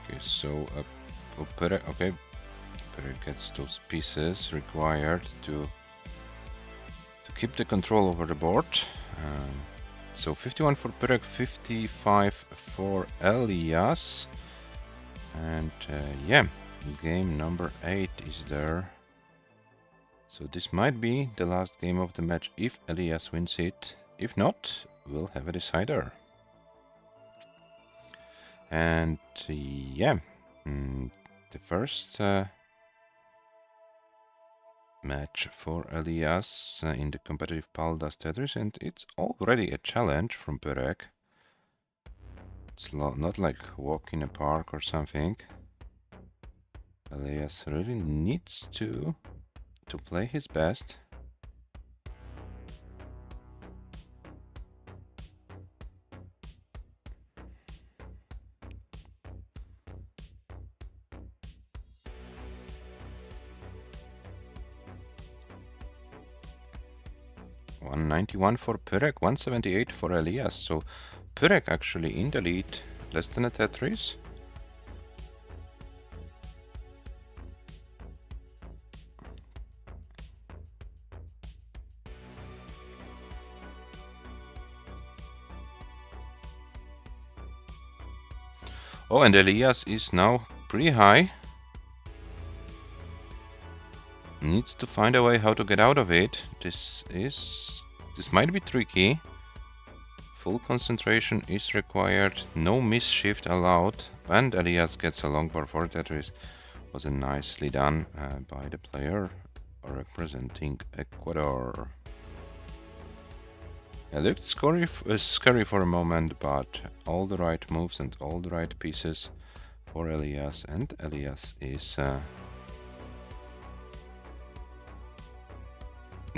Okay, so PYREK gets those pieces required to keep the control over the board. So 51 for PYREK, 55 for ELIAS, and yeah, game number 8 is there. So this might be the last game of the match if ELIAS wins it. If not, we'll have a decider. And yeah, the first match for ELIAS in the competitive paldastetris, and it's already a challenge from PYREK. It's not like walk in a park or something. ELIAS really needs to play his best. $191 for PYREK, 178 for ELIAS. So PYREK actually in the lead, less than a Tetris. Oh, and ELIAS is now pretty high. Needs to find a way how to get out of it. This might be tricky. Full concentration is required, no miss shift allowed, and ELIAS gets a long bar for Tetris. Was nicely done by the player representing Ecuador. It looked scary for a moment, but all the right moves and all the right pieces for ELIAS, and ELIAS is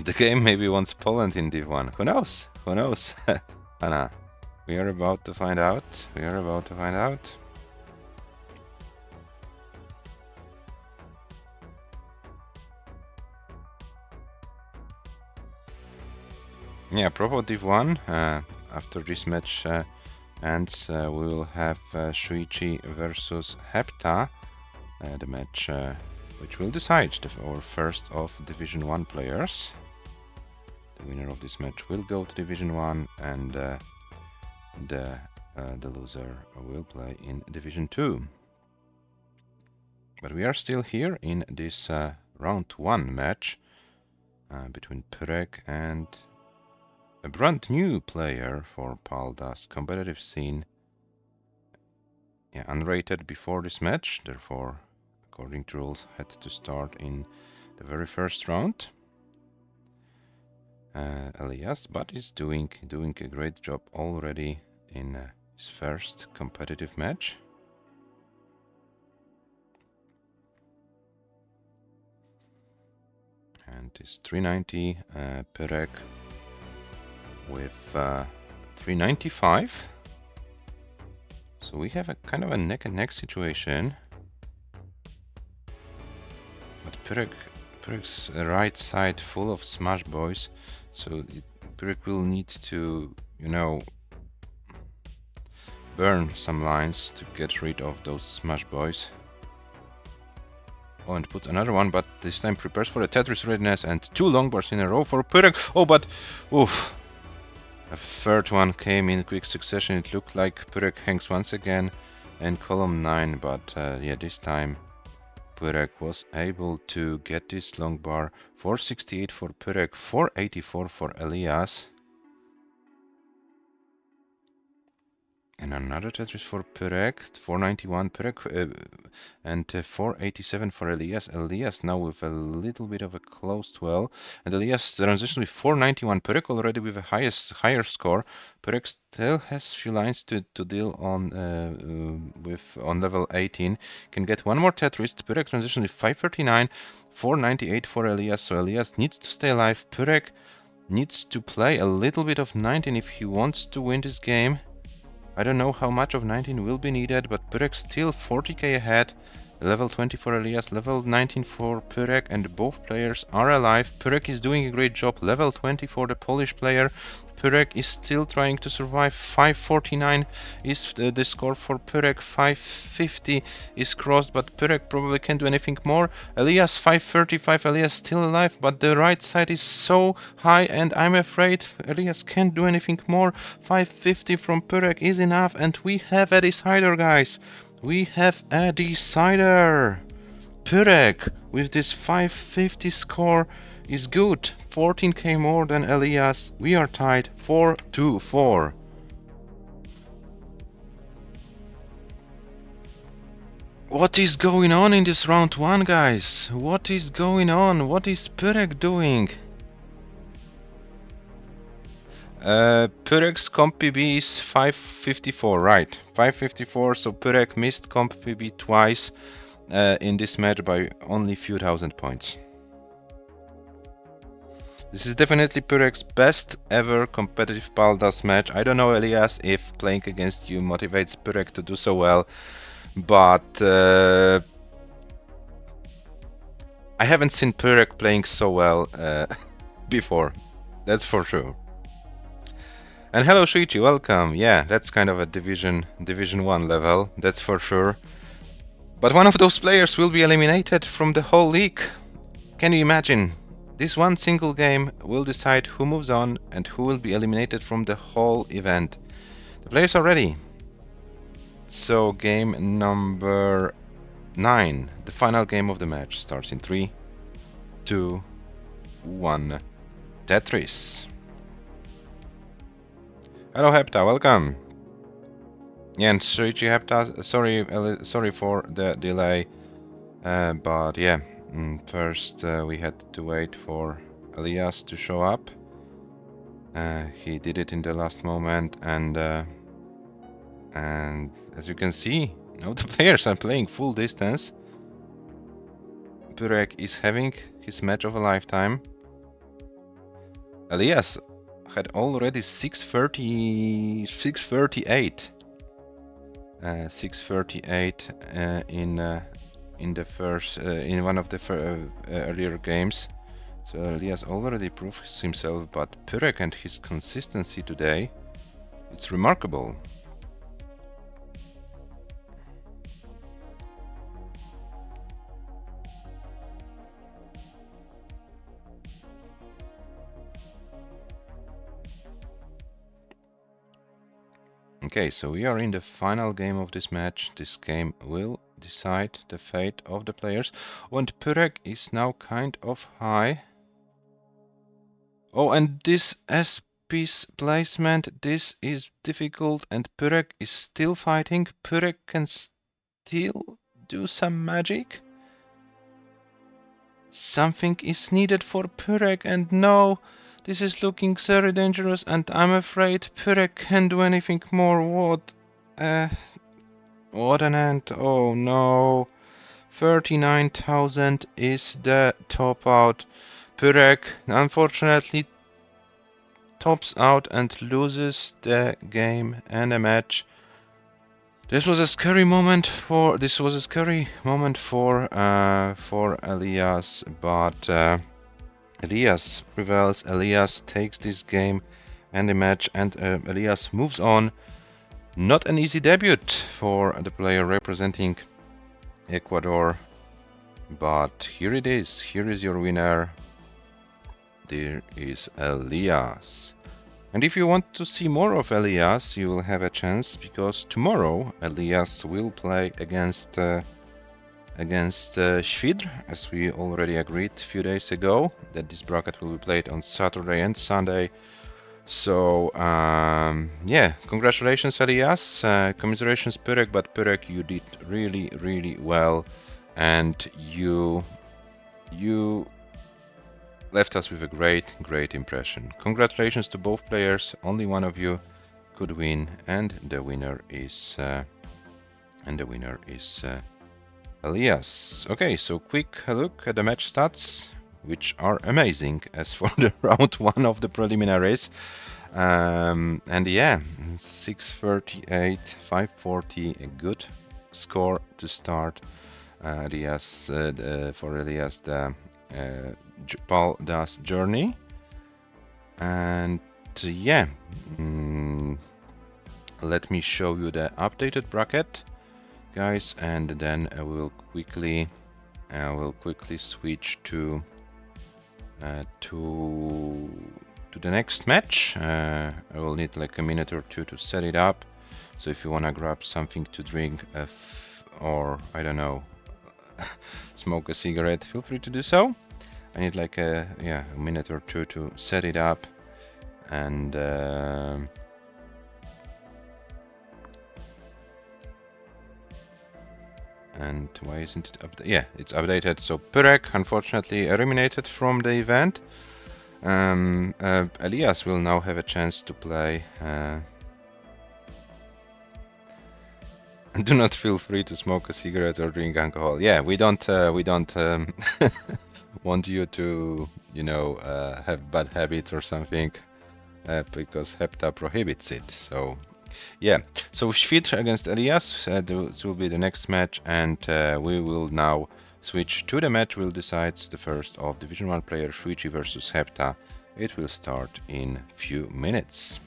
the game maybe wants Poland in Div 1. Who knows? Who knows? Anna, we are about to find out. We are about to find out. Yeah, Provo Div 1. After this match ends, we will have SHUICHI versus HEPTA, the match which will decide our first of Division 1 players. The winner of this match will go to Division 1, and the loser will play in Division 2. But we are still here in this round 1 match between PYREK and a brand new player for Paldas competitive scene. Yeah, unrated before this match, therefore, according to rules, had to start in the very first round. ELIAS, but is doing a great job already in his first competitive match. And this 390 PYREK with 395. So we have a kind of a neck and neck situation. But PYREK's right side full of smash boys, so PYREK will need to, you know, burn some lines to get rid of those smash boys. Oh, and puts another one, but this time prepares for a Tetris readiness, and 2 long bars in a row for PYREK. Oh, but oof. A third one came in quick succession. It looked like PYREK hangs once again in column 9, but yeah, this time PYREK was able to get this long bar. 468 for PYREK, 484 for ELIAS. And another Tetris for PYREK, 491 PYREK, and 487 for ELIAS. ELIAS now with a little bit of a closed well, and ELIAS transition with 491 PYREK already with a higher score. PYREK still has few lines to deal on on level 18. Can get one more Tetris. PYREK transition with 539, 498 for ELIAS. So ELIAS needs to stay alive. PYREK needs to play a little bit of 19 if he wants to win this game. I don't know how much of 19 will be needed, but PYREK still 40k ahead. Level 20 for ELIAS, level 19 for PYREK, and both players are alive. PYREK is doing a great job. Level 20 for the Polish player. PYREK is still trying to survive. 549 is the score for PYREK. 550 is crossed, but PYREK probably can't do anything more. ELIAS 535, ELIAS still alive, but the right side is so high, and I'm afraid ELIAS can't do anything more. 550 from PYREK is enough, and we have a decider, guys. We have a decider. PYREK with this 550 score is good. 14k more than ELIAS. We are tied 4-4. What is going on in this round 1, guys? What is going on? What is PYREK doing? PYREK's comp PB is 554, right? 554, so PYREK missed comp PB twice in this match by only few thousand points. This is definitely PYREK's best ever competitive Paldas match. I don't know, ELIAS, if playing against you motivates PYREK to do so well, but I haven't seen PYREK playing so well before, that's for sure. And hello SHUICHI, welcome. Yeah, that's kind of a Division 1 level, that's for sure. But one of those players will be eliminated from the whole league. Can you imagine? This one single game will decide who moves on and who will be eliminated from the whole event. The players are ready. So game number 9, the final game of the match, starts in 3, 2, 1, Tetris. Hello HEPTA, welcome. Yeah, and SHUICHI HEPTA, sorry for the delay, but yeah, first we had to wait for ELIAS to show up. He did it in the last moment, and as you can see, now the players are playing full distance. PYREK is having his match of a lifetime. ELIAS had already 638 in the first in one of the earlier games, so ELIAS already proved himself, but PYREK and his consistency today, it's remarkable. Okay, so we are in the final game of this match. This game will decide the fate of the players. And PYREK is now kind of high. Oh, and this S-piece placement, this is difficult, and PYREK is still fighting. PYREK can still do some magic. Something is needed for PYREK, and no, this is looking very dangerous, and I'm afraid PYREK can't do anything more. What an end. Oh no. 39,000 is the top out. PYREK unfortunately tops out and loses the game and the match. This was a scary moment for ELIAS, but ELIAS prevails. ELIAS takes this game and the match, and ELIAS moves on. Not an easy debut for the player representing Ecuador. But here it is. Here is your winner. There is ELIAS. And if you want to see more of ELIAS, you will have a chance, because tomorrow ELIAS will play against Świdr, as we already agreed a few days ago, that this bracket will be played on Saturday and Sunday. So yeah, congratulations ELIAS, commiserations PYREK, but PYREK, you did really well, and you left us with a great impression. Congratulations to both players. Only one of you could win, and the winner is ELIAS. Okay, so quick look at the match stats, which are amazing as for the round 1 of the preliminaries. And yeah, 638, 540, a good score to start. ELIAS, for ELIAS, the PALDAS journey. And yeah, let me show you the updated bracket, guys, and then I will quickly switch to the next match. I will need like a minute or two to set it up. So if you wanna grab something to drink, or I don't know, smoke a cigarette, feel free to do so. I need like a minute or two to set it up, and why isn't it updated? Yeah, it's updated. So PYREK unfortunately eliminated from the event. ELIAS will now have a chance to play. Do not feel free to smoke a cigarette or drink alcohol. Yeah, we don't want you to, have bad habits or something, because HEPTA prohibits it. So yeah, so Świdr against ELIAS, this will be the next match, and we will now switch to the match will decide the first of Division 1 player SHUICHI versus HEPTA. It will start in few minutes.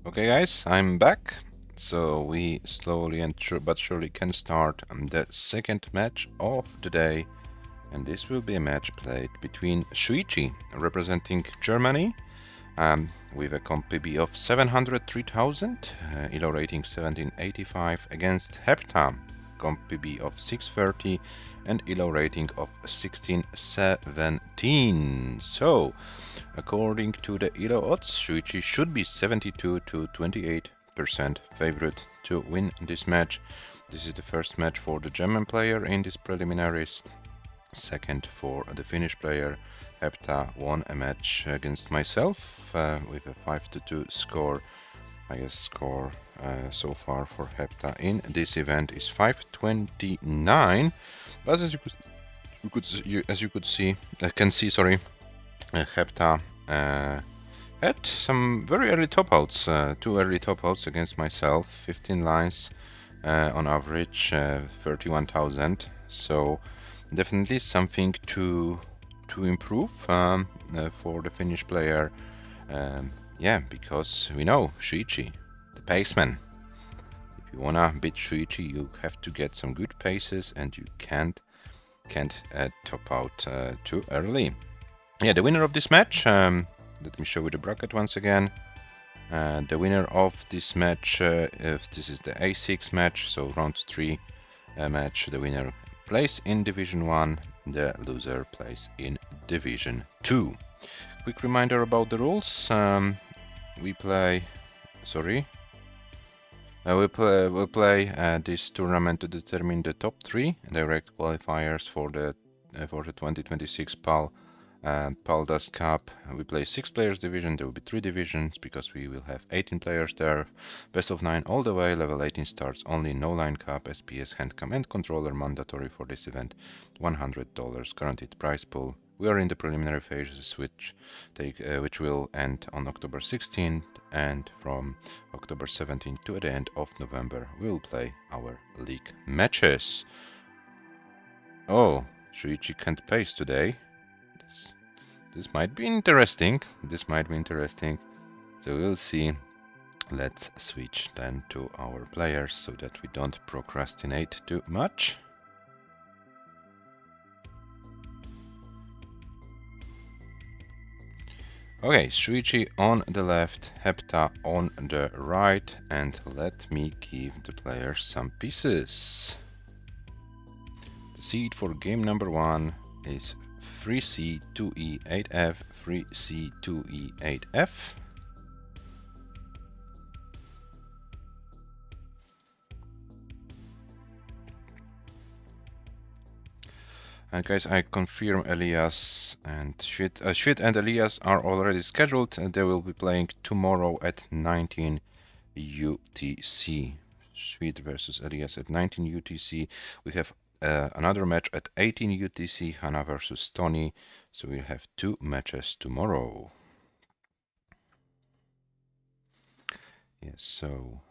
Okay guys, I'm back. So we slowly but surely can start the second match of the day, and this will be a match played between SHUICHI, representing Germany, with a comp PB of 703,000, ELO rating 1785, against HEPTA, comp PB of 630 and ELO rating of 1617. So according to the ELO odds, SHUICHI should be 72 to 28% favorite to win this match. This is the first match for the German player in this preliminaries. Second for the Finnish player. HEPTA won a match against myself with a 5-2 score. Highest score so far for HEPTA in this event is 529. But as you could see, HEPTA had some very early top outs, 2 early top outs against myself, 15 lines on average, 31,000. So definitely something to improve for the Finnish player. Yeah, because we know SHUICHI, the paceman. If you wanna beat SHUICHI, you have to get some good paces, and you can't top out too early. Yeah, the winner of this match. Let me show you the bracket once again. The winner of this match, this is the A6 match, so round 3 match. The winner plays in Division 1, the loser plays in Division 2. Quick reminder about the rules. We play this tournament to determine the top 3 direct qualifiers for the 2026 PALDAS Cup. We play 6 players division. There will be 3 divisions because we will have 18 players there. Best of 9 all the way. Level 18 starts only. No line cap. SPS handcam and controller mandatory for this event. $100 guaranteed prize pool. We are in the preliminary phases, which will end on October 16th, and from October 17th to the end of November, we will play our league matches. Oh, SHUICHI can't pace today. This might be interesting. So we'll see. Let's switch then to our players so that we don't procrastinate too much. Okay, SHUICHI on the left, HEPTA on the right, and let me give the players some pieces. The seed for game number 1 is 3C, 2E, 8F, 3C, 2E, 8F. And guys, I confirm ELIAS and SHUICHI and ELIAS are already scheduled, and they will be playing tomorrow at 19 UTC. SHUICHI versus ELIAS at 19 UTC. We have another match at 18 UTC, Hannah versus Tony. So we'll have 2 matches tomorrow. Yes, so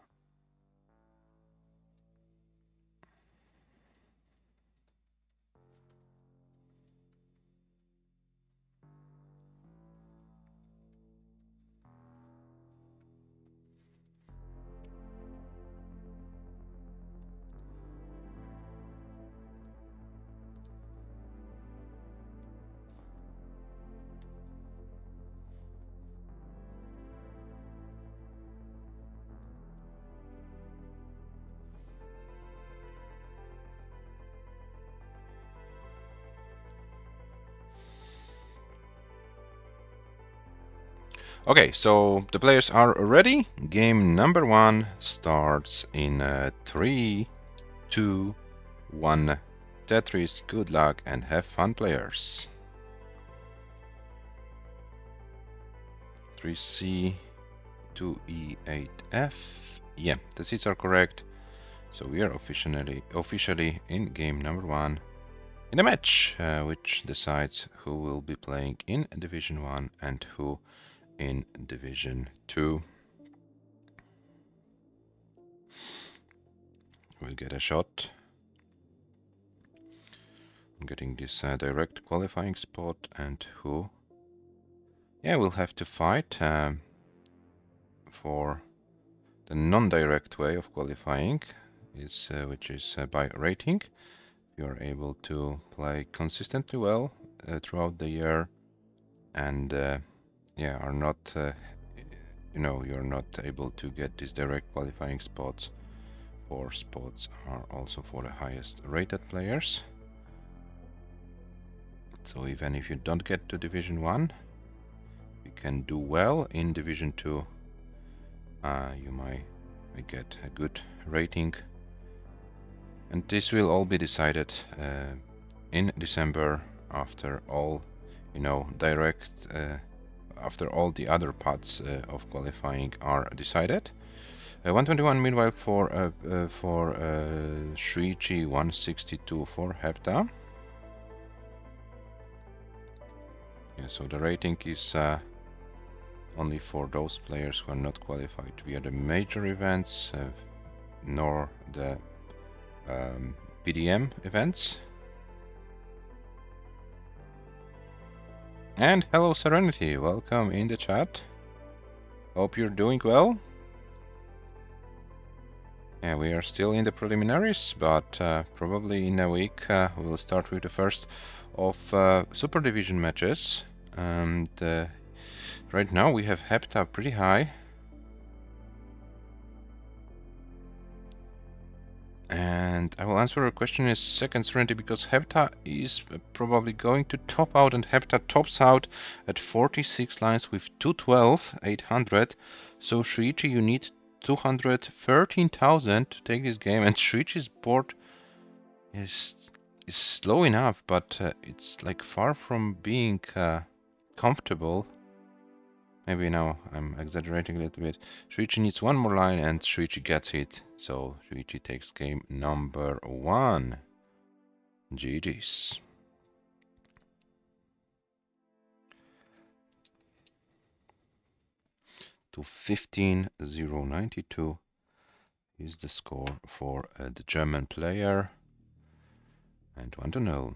okay, so the players are ready. Game number 1 starts in 3, 2, 1. Tetris, good luck and have fun, players. 3C, 2E, 8F. Yeah, the seats are correct. So we are officially in game number 1 in a match, which decides who will be playing in Division 1 and who in Division 2. We'll get a shot. I'm getting this direct qualifying spot, and who? Yeah, we'll have to fight for the non-direct way of qualifying, which is by rating. You are able to play consistently well throughout the year, and yeah, are not, you're not able to get these direct qualifying spots. 4 spots are also for the highest rated players. So even if you don't get to Division 1, you can do well in Division 2. You might get a good rating And this will all be decided in December after all, after all the other parts of qualifying are decided. 121 meanwhile for SHUICHI, 162 for HEPTA. Yeah, so the rating is only for those players who are not qualified via the major events, nor the PDM events. And hello Serenity, welcome in the chat. Hope you're doing well. Yeah, we are still in the preliminaries, but probably in a week we will start with the first of Super Division matches. And right now we have HEPTA pretty high. And I will answer a question in a second, Serenity, because HEPTA is probably going to top out, and HEPTA tops out at 46 lines with 212, 800. So SHUICHI, you need 213,000 to take this game, and SHUICHI's board is slow enough, but it's like far from being comfortable. Maybe now I'm exaggerating a little bit. SHUICHI needs one more line and SHUICHI gets it. So SHUICHI takes game number 1. GG's. To 15,092 is the score for the German player. And 1-0.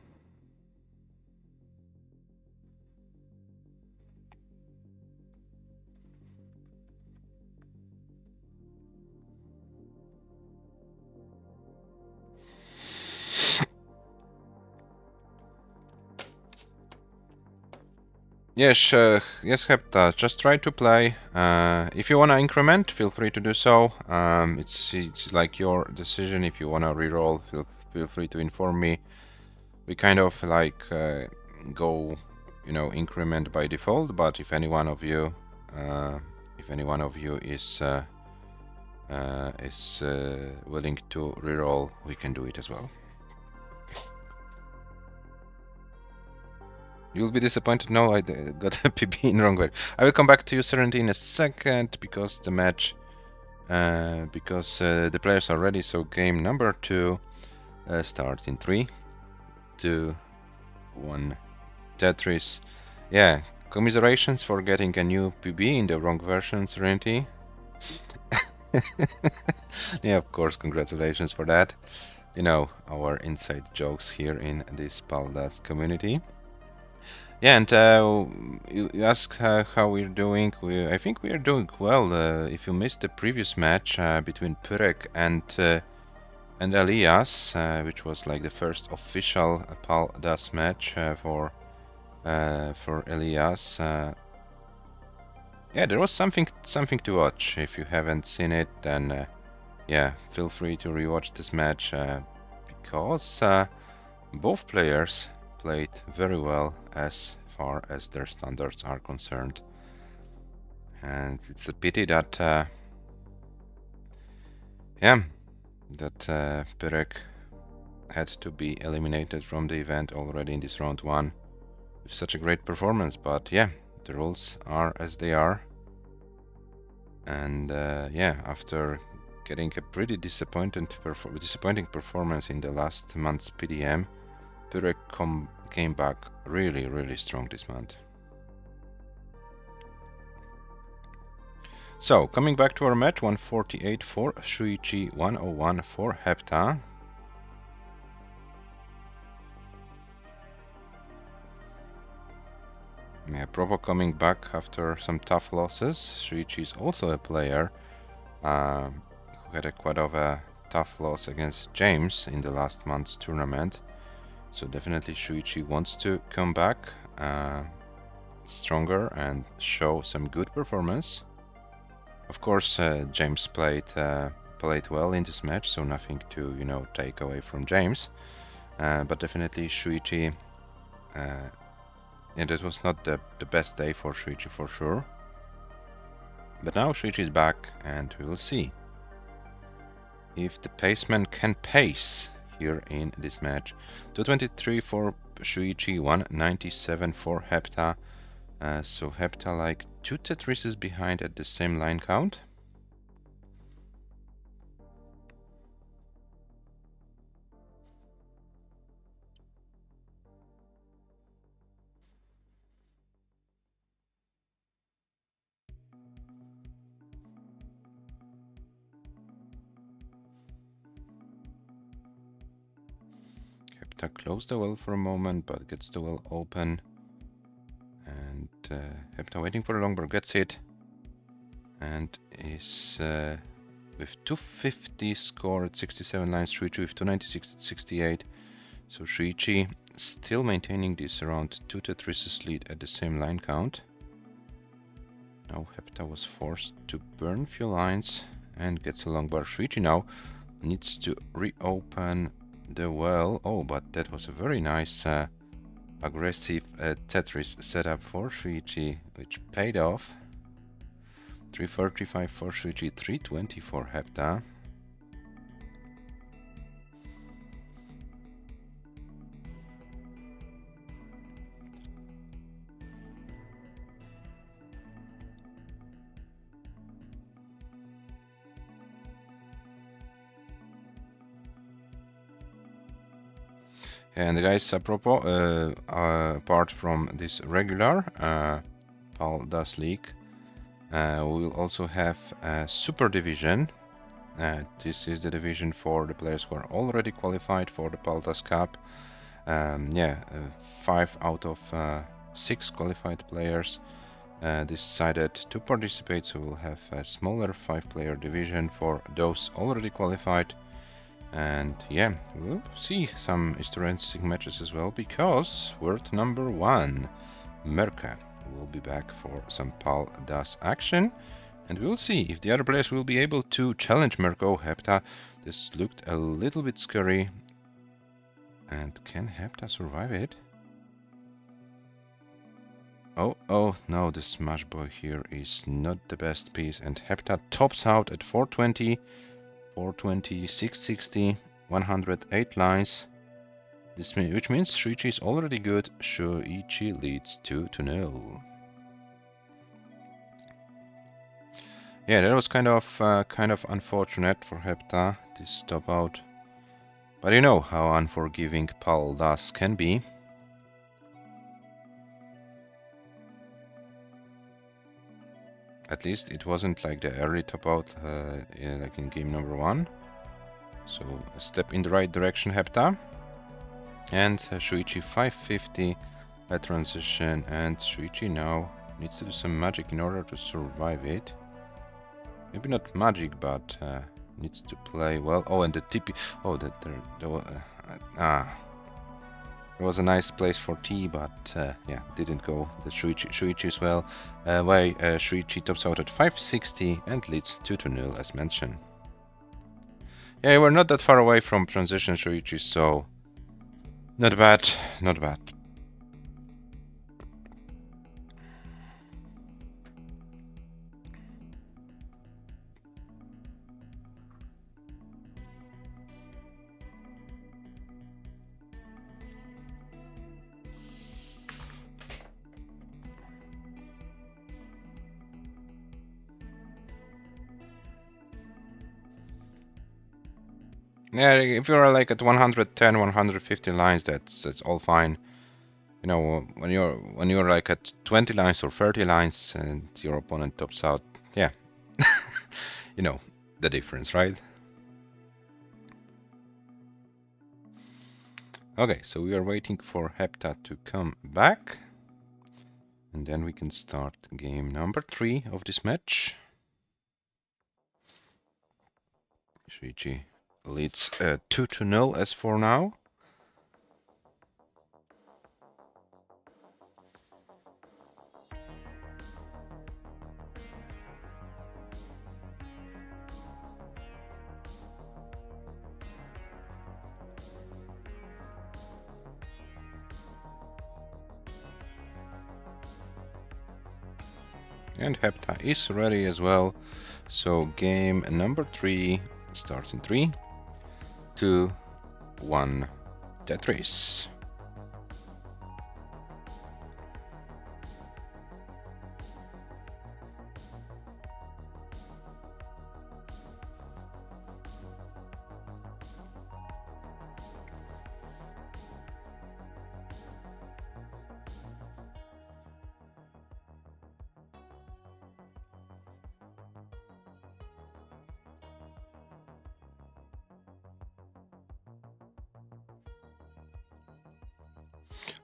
Yes, yes, HEPTA. Just try to play. If you wanna increment, feel free to do so. It's like your decision. If you wanna reroll, feel free to inform me. We kind of like go, increment by default. But if any one of you, is willing to reroll, we can do it as well. You'll be disappointed. No, I got a PB in wrong way. I will come back to you, Serenity, in a second because the match, the players are ready. So game number 2 starts in 3, 2, 1. Tetris. Yeah, commiserations for getting a new PB in the wrong version, Serenity. Yeah, of course, congratulations for that. You know, our inside jokes here in this Paldas community. Yeah, and you asked how we're doing. I think we are doing well. If you missed the previous match between PYREK and ELIAS, which was like the first official PALDAS match for ELIAS, yeah, there was something to watch. If you haven't seen it, then yeah, feel free to rewatch this match because both players played very well as far as their standards are concerned. And it's a pity that PYREK had to be eliminated from the event already in this round 1 with such a great performance. But yeah, the rules are as they are. And yeah, after getting a pretty disappointing performance in the last month's PDM, PYREK came back really strong this month. So, coming back to our match, 148 for SHUICHI, 101 for HEPTA. Yeah, Provo coming back after some tough losses. SHUICHI is also a player who had quite of a tough loss against James in the last month's tournament. So definitely SHUICHI wants to come back stronger and show some good performance. Of course, James played well in this match, so nothing to take away from James. But definitely SHUICHI, yeah, that was not the best day for SHUICHI for sure. But now SHUICHI is back, and we will see if the paceman can pace here in this match. 223 for SHUICHI, 197 for HEPTA. So HEPTA like 2 Tetrises behind at the same line count. HEPTA closed the well for a moment, but gets the well open. And HEPTA waiting for a long ball, gets it. And is with 250 score at 67 lines, SHUICHI with 296 at 68. So SHUICHI still maintaining this around 2 Tetrises lead at the same line count. Now HEPTA was forced to burn few lines and gets a long bar. SHUICHI now needs to reopen the well. Oh, but that was a very nice aggressive Tetris setup for SHUICHI, which paid off. 345 for SHUICHI, 320 for HEPTA. And guys, apropos, apart from this regular PAL-DAS League, we will also have a Super Division. This is the division for the players who are already qualified for the PAL-DAS Cup. 5 out of 6 qualified players decided to participate, so we'll have a smaller 5-player division for those already qualified. And yeah, we'll see some interesting matches as well, because world number 1, Merka, will be back for some PAL-DAS action. And we'll see if the other players will be able to challenge Merka. Oh, HEPTA, this looked a little bit scary. And can HEPTA survive it? Oh no, the Smash Boy here is not the best piece, and HEPTA tops out at 420. 420, 660, 108 lines. Which means SHUICHI is already good. SHUICHI leads 2-0. Yeah, that was kind of unfortunate for HEPTA, this top out. But you know how unforgiving PAL-DAS can be. At least it wasn't like the early top out, like in game number 1. So a step in the right direction, HEPTA. And SHUICHI 550 a transition, and SHUICHI now needs to do some magic in order to survive it. Maybe not magic, but needs to play well. Oh, and the TP. Oh, there was a nice place for T, but yeah, didn't go. The SHUICHI as well. SHUICHI tops out at 560 and leads 2-0 as mentioned. Yeah, we're not that far away from transition SHUICHI, so not bad, not bad. Yeah, if you're like at 110, 150 lines, that's all fine. You know, when you're like at 20 lines or 30 lines and your opponent tops out, yeah, you know the difference, right? Okay, so we are waiting for HEPTA to come back, and then we can start game number 3 of this match. SHUICHI leads 2-0 as for now. And HEPTA is ready as well. So game number 3 starts in 3, 2, 1 Tetris.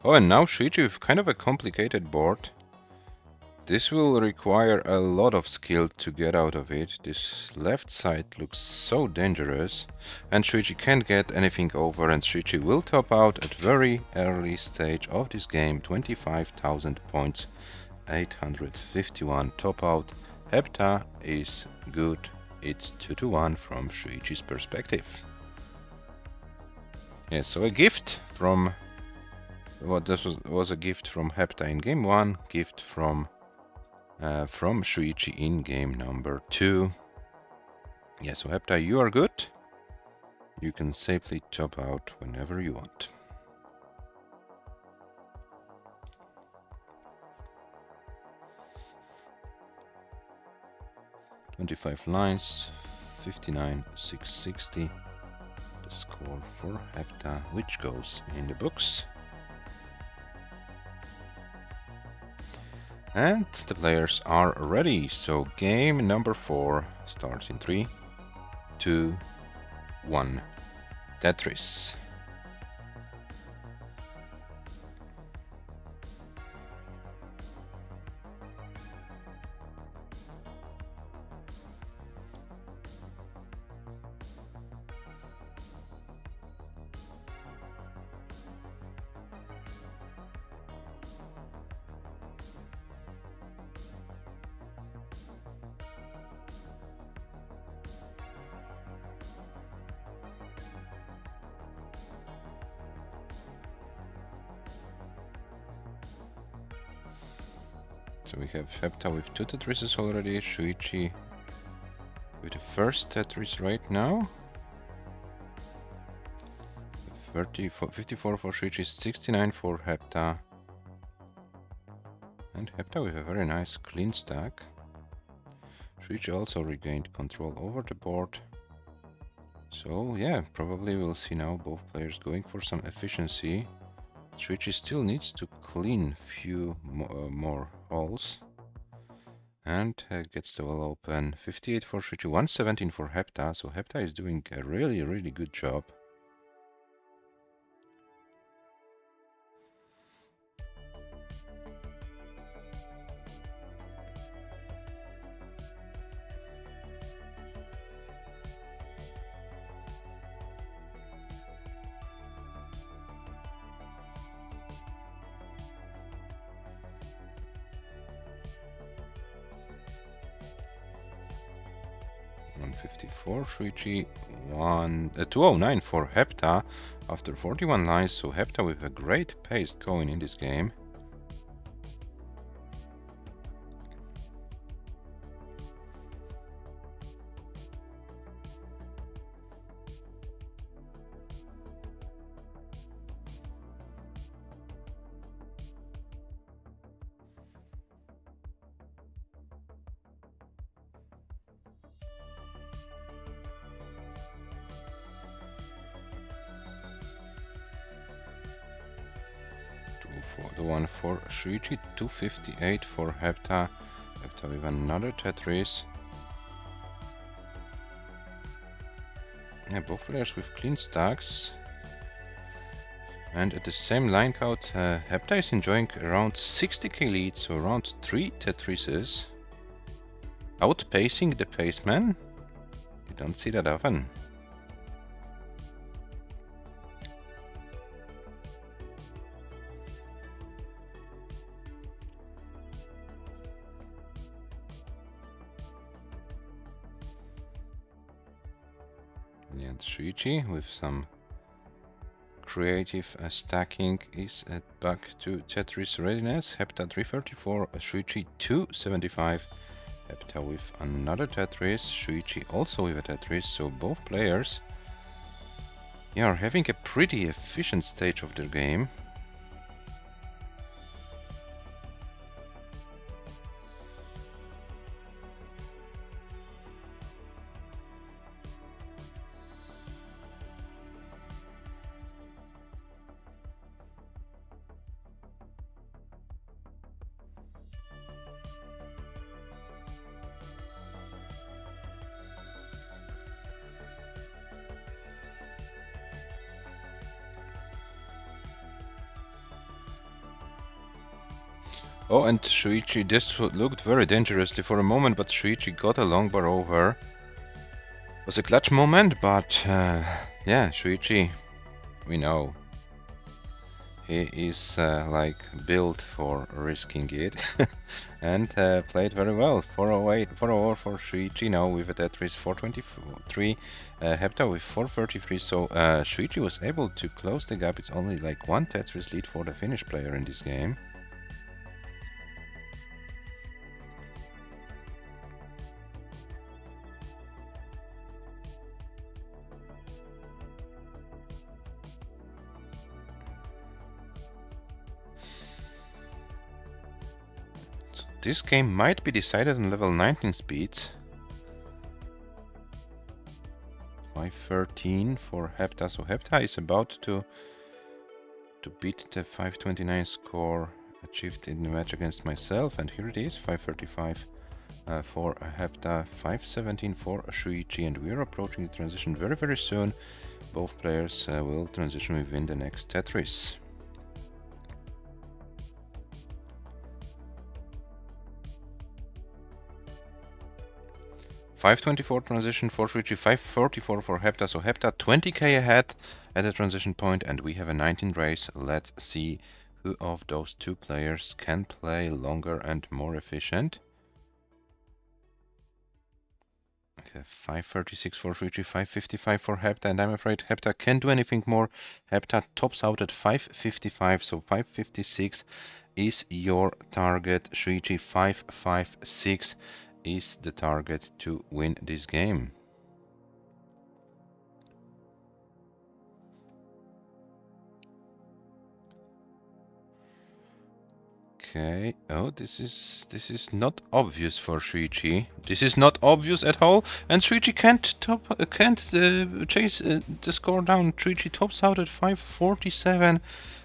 Oh, and now SHUICHI with kind of a complicated board. This will require a lot of skill to get out of it. This left side looks so dangerous, and SHUICHI can't get anything over, and SHUICHI will top out at very early stage of this game. 25,000 points, 851 top out. HEPTA is good. It's 2-1 from SHUICHI's perspective. Yeah, so a gift from... Well, this was a gift from HEPTA in game 1, gift from SHUICHI in game number 2. Yeah, so HEPTA, you are good. You can safely top out whenever you want. $25 lines, 59,660. The score for HEPTA, which goes in the books. And the players are ready, so game number 4 starts in 3, 2, 1. Tetris. So we have HEPTA with 2 Tetrises already, SHUICHI with the first Tetris right now. 54 for SHUICHI, 69 for HEPTA. And HEPTA with a very nice clean stack. SHUICHI also regained control over the board. So yeah, probably we'll see now both players going for some efficiency. SHUICHI still needs to clean few more holes and gets the well open. 58 for SHUICHI, 117 for HEPTA, so HEPTA is doing a really good job. $154 SHUICHI, 209 for HEPTA after 41 lines, so HEPTA with a great pace going in this game. For the one for SHUICHI, 258 for HEPTA. HEPTA with another Tetris. Yeah, both players with clean stacks. And at the same line count, HEPTA is enjoying around 60k lead, so around 3 Tetrises. Outpacing the paceman. You don't see that often. And SHUICHI with some creative stacking is back to Tetris readiness. HEPTA 334, SHUICHI 275. HEPTA with another Tetris, SHUICHI also with a Tetris, so both players Yeah, are having a pretty efficient stage of their game. Oh, and Shuichi, this looked very dangerously for a moment, but Shuichi got a long bar over. It was a clutch moment, but yeah, Shuichi, we know. He is like built for risking it and played very well. 408, 404 for Shuichi now with a Tetris 423, HEPTA with 433. So Shuichi was able to close the gap. It's only like one Tetris lead for the Finnish player in this game. This game might be decided on level 19 speeds. 513 for HEPTA. So HEPTA is about to beat the 529 score achieved in the match against myself. And here it is, 535 for HEPTA, 517 for Shuichi. And we are approaching the transition very, very soon. Both players will transition within the next Tetris. 524 transition for Shuichi, 544 for HEPTA. So HEPTA 20k ahead at the transition point, and we have a 19 race. Let's see who of those two players can play longer and more efficient. Okay, 536 for Shuichi, 555 for HEPTA, and I'm afraid HEPTA can't do anything more. HEPTA tops out at 555, so 556 is your target. Shuichi 556 is the target to win this game. Okay. Oh, this is not obvious for Shuichi. This is not obvious at all, and Shuichi can't chase the score down. Shuichi tops out at 547.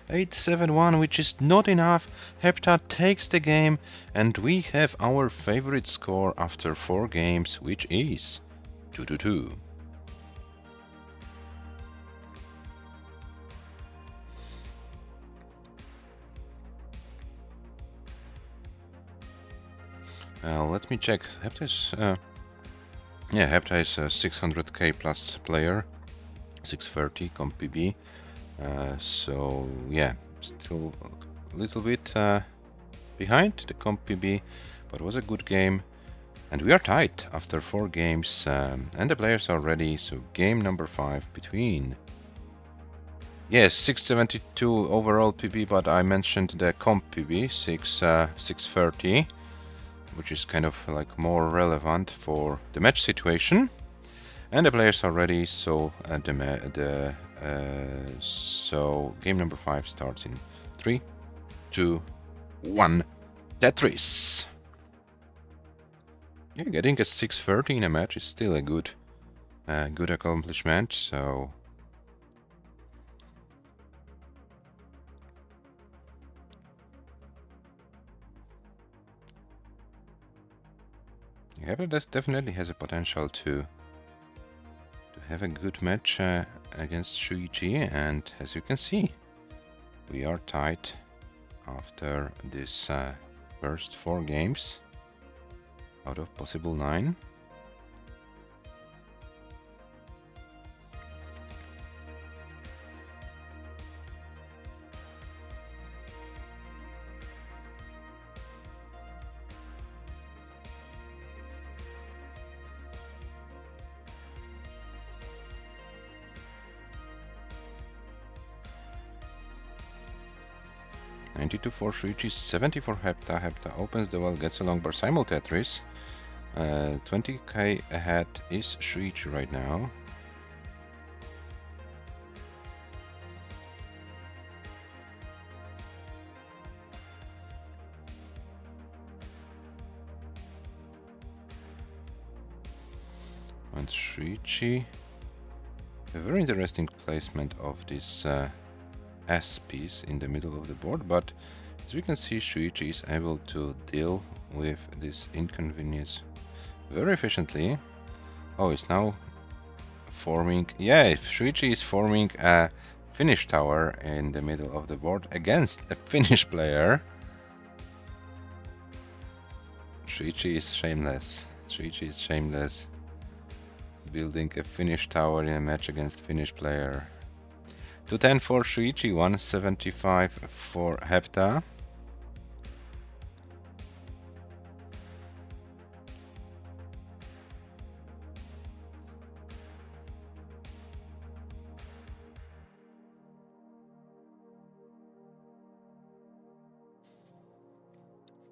871, which is not enough. HEPTA takes the game, and we have our favorite score after 4 games, which is 2-2. Let me check. HEPTA is yeah, HEPTA is a 600k plus player, 630 comp PB. So yeah, still a little bit behind the comp PB, but it was a good game. And we are tied after 4 games, and the players are ready. So game number 5 between, yes, 672 overall PB, but I mentioned the comp PB, 630, which is kind of like more relevant for the match situation. And the players are ready, so so game number 5 starts in 3, 2, 1, Tetris. Yeah, getting a 630 in a match is still a good accomplishment. So yeah, but that definitely has a potential to have a good match against Shuichi, and as you can see, we are tied after this first 4 games out of possible 9. $92 for Shuichi, 70 for HEPTA. HEPTA opens the well, gets a long bar simul Tetris. 20k ahead is Shuichi right now. And SHUICHI. A very interesting placement of this S piece in the middle of the board, but as we can see, SHUICHI is able to deal with this inconvenience very efficiently. Oh, it's now forming... Yeah, if SHUICHI is forming a Finnish tower in the middle of the board against a Finnish player. SHUICHI is shameless. SHUICHI is shameless. Building a Finnish tower in a match against Finnish player. 210 for SHUICHI, 175 for HEPTA.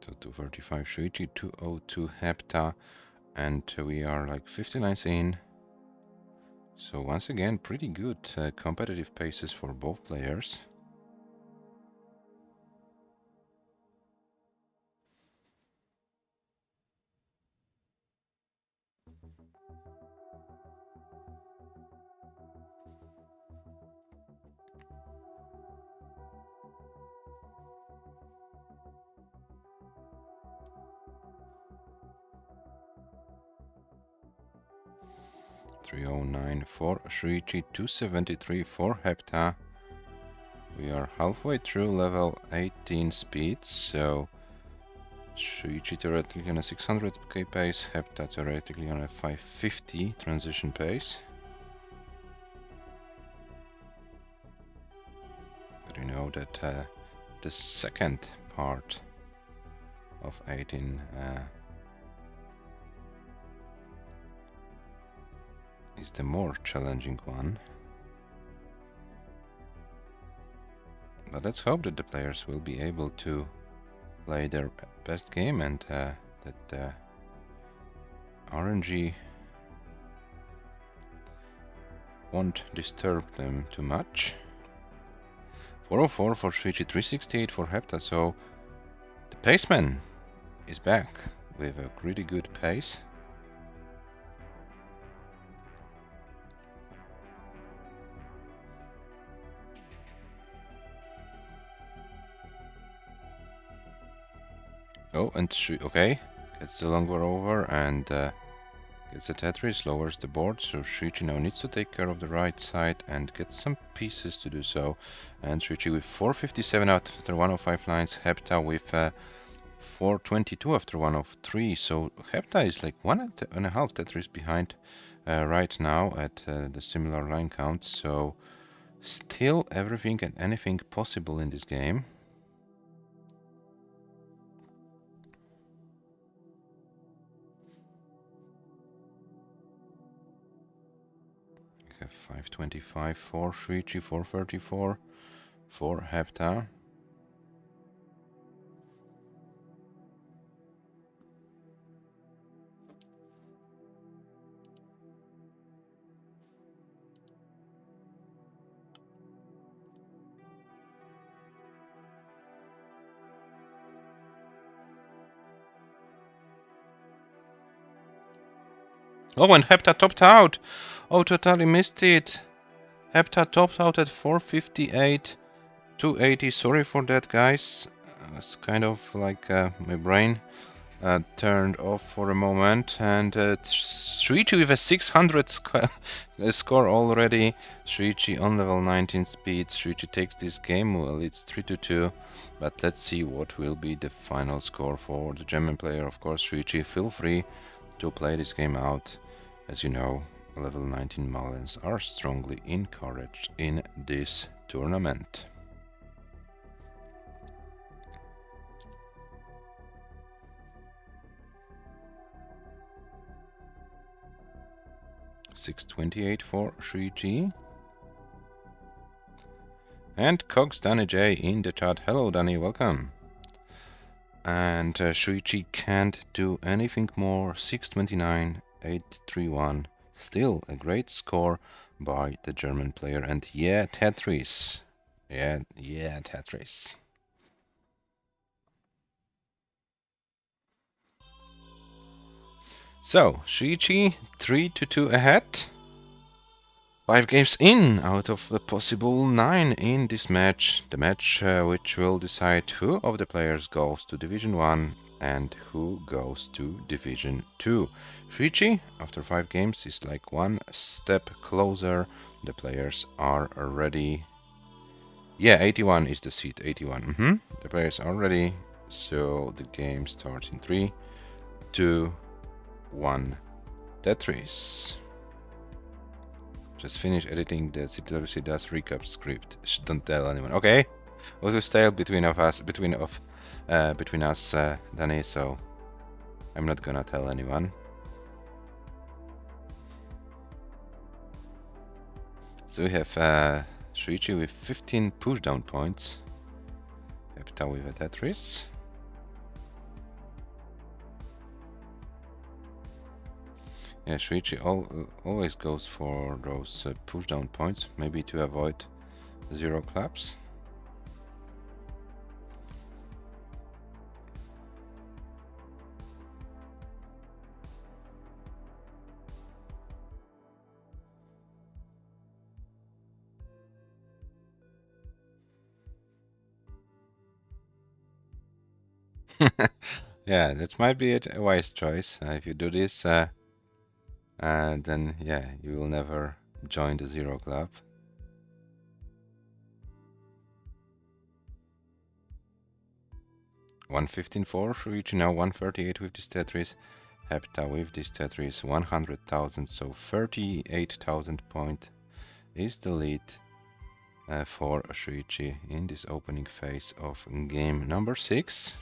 So 235 SHUICHI, 202 HEPTA, and we are like 59s in. So once again, pretty good competitive paces for both players. $309 for SHUICHI, $273 for HEPTA. We are halfway through level 18 speed, so SHUICHI theoretically on a 600k pace, HEPTA theoretically on a 550 transition pace. But you know that the second part of 18 is the more challenging one. But let's hope that the players will be able to play their best game and that RNG won't disturb them too much. 404 for SHUICHI, 368 for HEPTA, so the paceman is back with a really good pace. Oh, and okay, gets the longer over and gets a Tetris, lowers the board, so SHUICHI now needs to take care of the right side and get some pieces to do so. And SHUICHI with 457 after 105 lines, HEPTA with 422 after 103, so HEPTA is like 1.5 Tetris behind right now at the similar line count, so still everything and anything possible in this game. We have 525 for SHUICHI, 434 for HEPTA. Oh, and HEPTA topped out! Oh, totally missed it! HEPTA topped out at 458, 280. Sorry for that, guys. It's kind of like my brain turned off for a moment. And SHUICHI with a 600 score already. SHUICHI on level 19 speed. SHUICHI takes this game. Well, it's 3-2. But let's see what will be the final score for the German player. Of course, SHUICHI, feel free to play this game out. As you know, level 19 Malians are strongly encouraged in this tournament. $628 for SHUICHI. And Cox Danny J in the chat. Hello Danny, welcome. And SHUICHI can't do anything more. 629, 831. Still a great score by the German player. And yeah, Tetris. Yeah, Tetris. So, SHUICHI 3-2 ahead. 5 games in out of the possible 9 in this match. The match which will decide who of the players goes to Division 1 and who goes to Division 2. SHUICHI, after 5 games, is like one step closer. The players are ready. Yeah, 81 is the seat, 81. The players are ready, so the game starts in 3, 2, 1. Tetris. Just finish editing the CWC does recap script. Don't tell anyone. Okay. Also stale between us, Danny. So I'm not gonna tell anyone. So we have SHUICHI with 15 pushdown points. HEPTA with a Tetris. Yeah, SHUICHI always goes for those pushdown points, maybe to avoid 0 claps. Yeah, that might be a wise choice. If you do this, then yeah, you will never join the 0 club. 115 for SHUICHI, now 138 with this Tetris. HEPTA with this Tetris 100,000, so 38,000 point is the lead for SHUICHI in this opening phase of game number 6.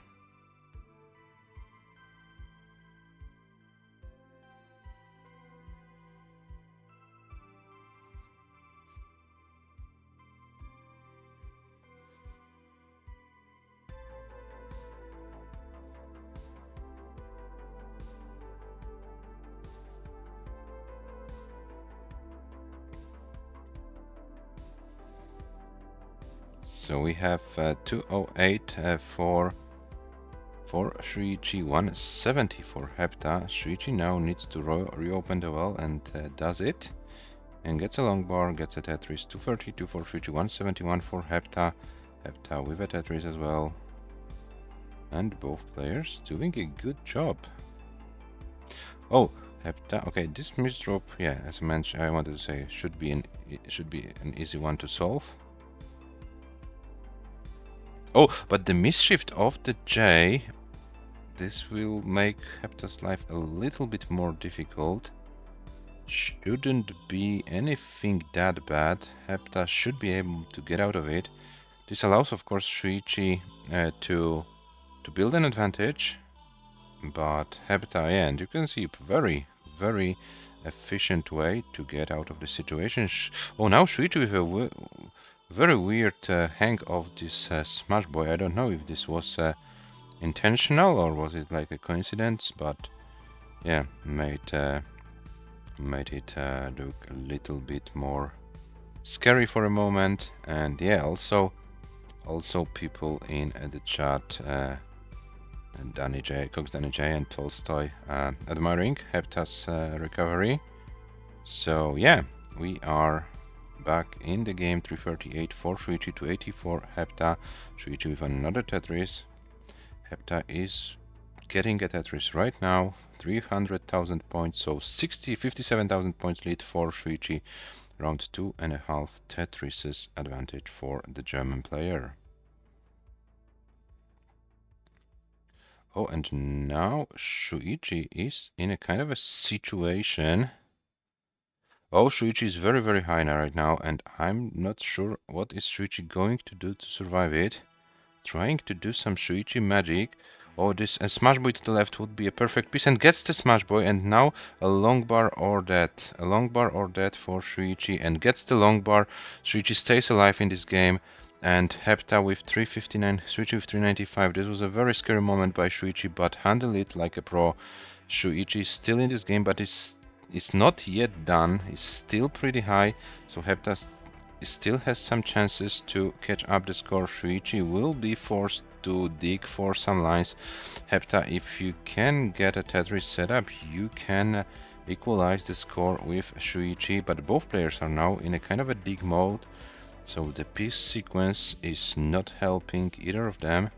So we have 208 for SHUICHI, 170 for HEPTA. SHUICHI now needs to reopen the well and does it. And gets a long bar, gets a Tetris. 232 for SHUICHI, 171 for HEPTA. HEPTA with a Tetris as well. And both players doing a good job. Oh, HEPTA. Okay, this misdrop, yeah, as I mentioned, I wanted to say should be an easy one to solve. Oh, but the misshift of the J, this will make HEPTA's life a little bit more difficult. Shouldn't be anything that bad. HEPTA should be able to get out of it. This allows, of course, SHUICHI to build an advantage, but HEPTA, yeah, and you can see very, very efficient way to get out of the situation. Oh, now SHUICHI with a very weird hang of this smash boy. I don't know if this was intentional or was it like a coincidence, but yeah, made it look a little bit more scary for a moment. And yeah, also people in the chat, Danny J, Cox Danny J and Tolstoy, admiring HEPTA's recovery. So yeah, we are back in the game. 338 for SHUICHI, 280 for HEPTA. SHUICHI with another Tetris. HEPTA is getting a Tetris right now. 300,000 points, so 57,000 points lead for SHUICHI. Around 2.5 Tetrises advantage for the German player. Oh, and now SHUICHI is in a kind of a situation. Oh, SHUICHI is very, very high now right now, and I'm not sure what is SHUICHI going to do to survive it. Trying to do some SHUICHI magic. Oh, this smash boy to the left would be a perfect piece, and gets the smash boy, and now a long bar or that. A long bar or that for SHUICHI, and gets the long bar. SHUICHI stays alive in this game, and HEPTA with 359, SHUICHI with 395. This was a very scary moment by SHUICHI, but handle it like a pro. SHUICHI is still in this game, but it's not yet done. It's still pretty high, so HEPTA still has some chances to catch up the score. SHUICHI will be forced to dig for some lines. HEPTA, if you can get a Tetris setup, you can equalize the score with SHUICHI, but both players are now in a kind of a dig mode, so the piece sequence is not helping either of them.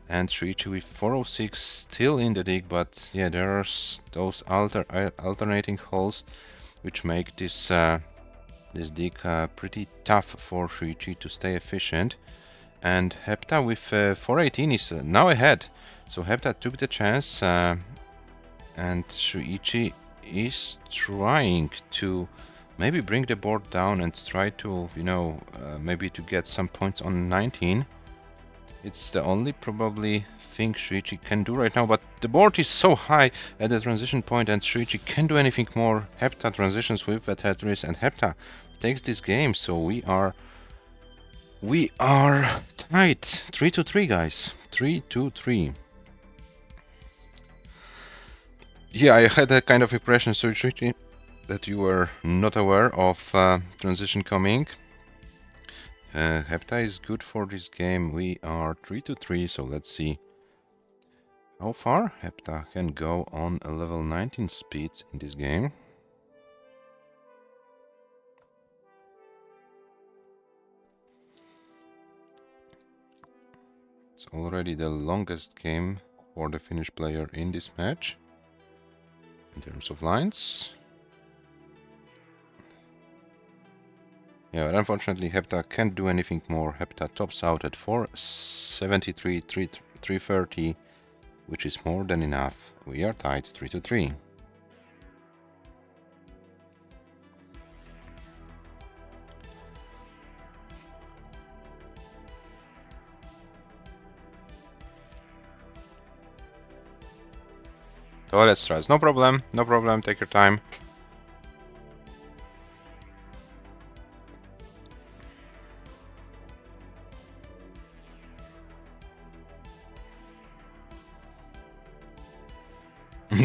And SHUICHI with 406 still in the dig, but yeah, there are those alternating holes which make this this dig pretty tough for SHUICHI to stay efficient. And HEPTA with 418 is now ahead, so HEPTA took the chance, and SHUICHI is trying to maybe bring the board down and try to, you know, maybe to get some points on 19. It's the only probably thing SHUICHI can do right now, but the board is so high at the transition point and SHUICHI can't do anything more. HEPTA transitions with the Tetris and HEPTA takes this game, so we are tied 3-3, guys. 3-3. Yeah, I had a kind of impression, so SHUICHI, that you were not aware of transition coming. HEPTA is good for this game. We are 3-3, so let's see how far HEPTA can go on a level 19 speeds in this game. It's already the longest game for the Finnish player in this match in terms of lines. Yeah, but unfortunately HEPTA can't do anything more. HEPTA tops out at 473, 330, which is more than enough. We are tied 3-3. Toilet strats, no problem, take your time.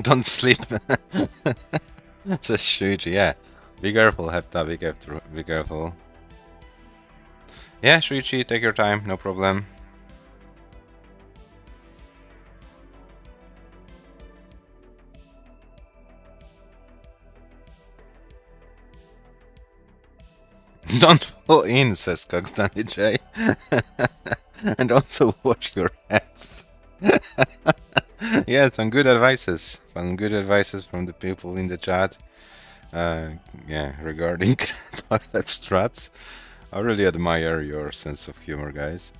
Don't sleep, says SHUICHI. Yeah, be careful, HEPTA, be careful. Yeah, SHUICHI, take your time, no problem. Don't fall in, says Coxdanny J. And also watch your hands. Yeah, some good advices. Some good advices from the people in the chat. Yeah, regarding toilet struts. I really admire your sense of humor, guys.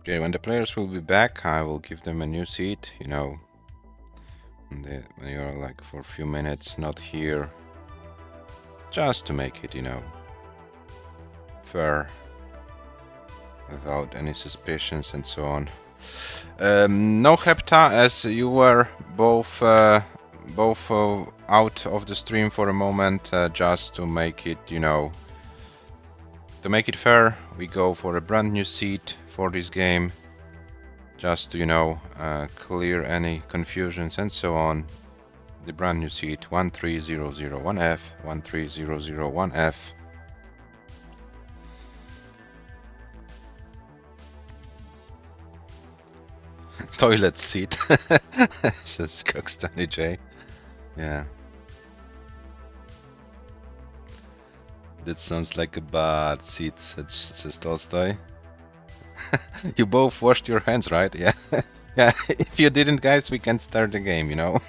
Okay, when the players will be back, I will give them a new seat, you know. They are like for a few minutes not here. Just to make it, you know, fair. Without any suspicions and so on. No HEPTA, as you were both out of the stream for a moment, just to make it, you know, to make it fair, we go for a brand new seat for this game, just to, you know, clear any confusions and so on. The brand new seat 13001F, 13001F. Toilet seat, says Coxdanny J. Yeah. That sounds like a bad seat, says Tolstoy. You both washed your hands, right? Yeah. Yeah, if you didn't, guys, we can start the game, you know.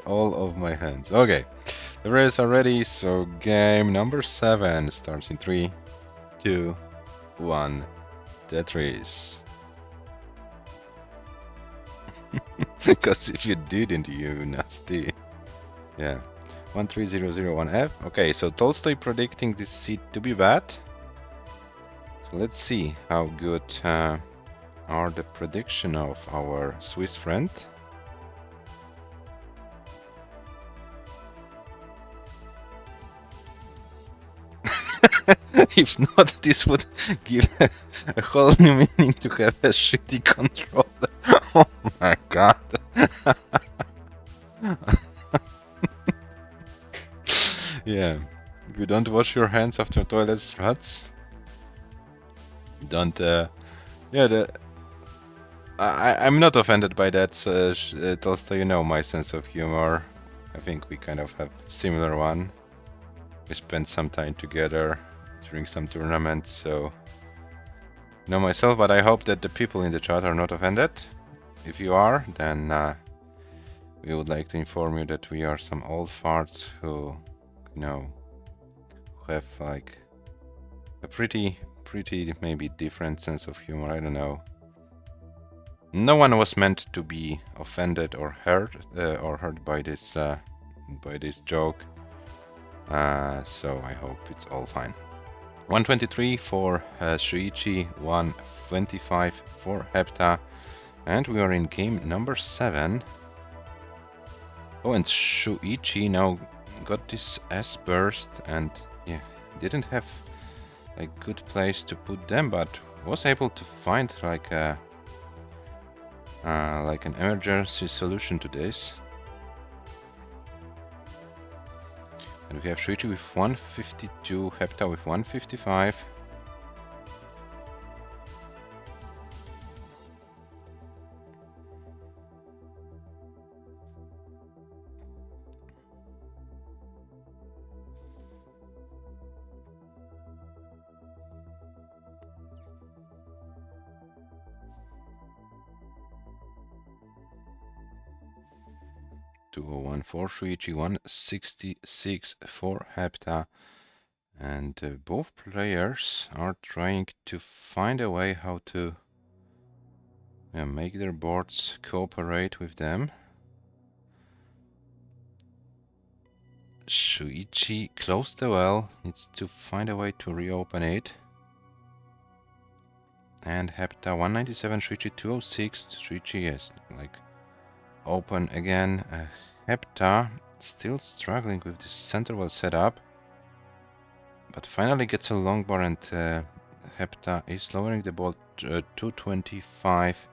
All of my hands. Okay. The race are ready, so game number 7 starts in 3, 2, 1. Tetris. Because if you didn't, you nasty. Yeah. 13001F. Okay, so Tolstoy predicting this seat to be bad. So let's see how good are the prediction of our Swiss friend. If not, this would give a whole new meaning to have a shitty controller. Oh my god. Yeah. If you don't wash your hands after toilet struts, don't. Yeah, I'm not offended by that, Tolstoy. You know my sense of humor. I think we kind of have similar one. We spent some time together during some tournaments, so I know myself, but I hope that the people in the chat are not offended. If you are, then we would like to inform you that we are some old farts who, you know, have like a pretty maybe different sense of humor. I don't know. No one was meant to be offended or hurt by this joke. So I hope it's all fine. 123 for SHUICHI, 125 for HEPTA, and we are in game number 7. Oh, and SHUICHI now got this S burst, and yeah, didn't have a good place to put them, but was able to find like an emergency solution to this. And we have SHUICHI with 152, HEPTA with 155. For SHUICHI, 166 for HEPTA, and both players are trying to find a way how to make their boards cooperate with them. SHUICHI closed the well, needs to find a way to reopen it. And HEPTA 197, SHUICHI 206, SHUICHI is like open again. HEPTA still struggling with this center well setup, but finally gets a long bar, and HEPTA is lowering the ball 225,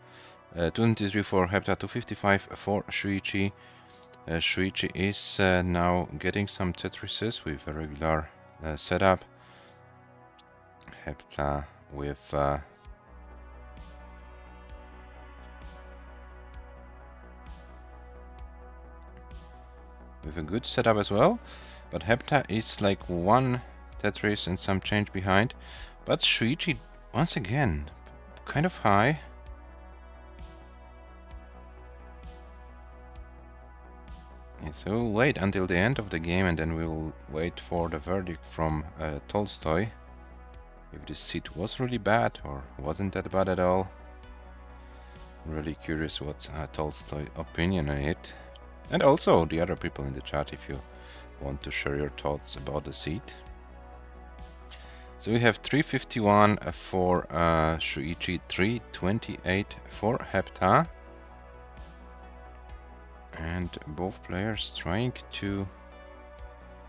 223 for HEPTA, 255 for SHUICHI. SHUICHI is now getting some Tetrises with a regular setup. HEPTA with a good setup as well, but HEPTA is like one Tetris and some change behind, but SHUICHI once again kind of high. Yeah, so we'll wait until the end of the game, and then we'll wait for the verdict from Tolstoy, if this seat was really bad or wasn't that bad at all. I'm really curious what's Tolstoy's opinion on it. And also the other people in the chat, if you want to share your thoughts about the seat. So we have 351 for SHUICHI, 328 for HEPTA. And both players trying to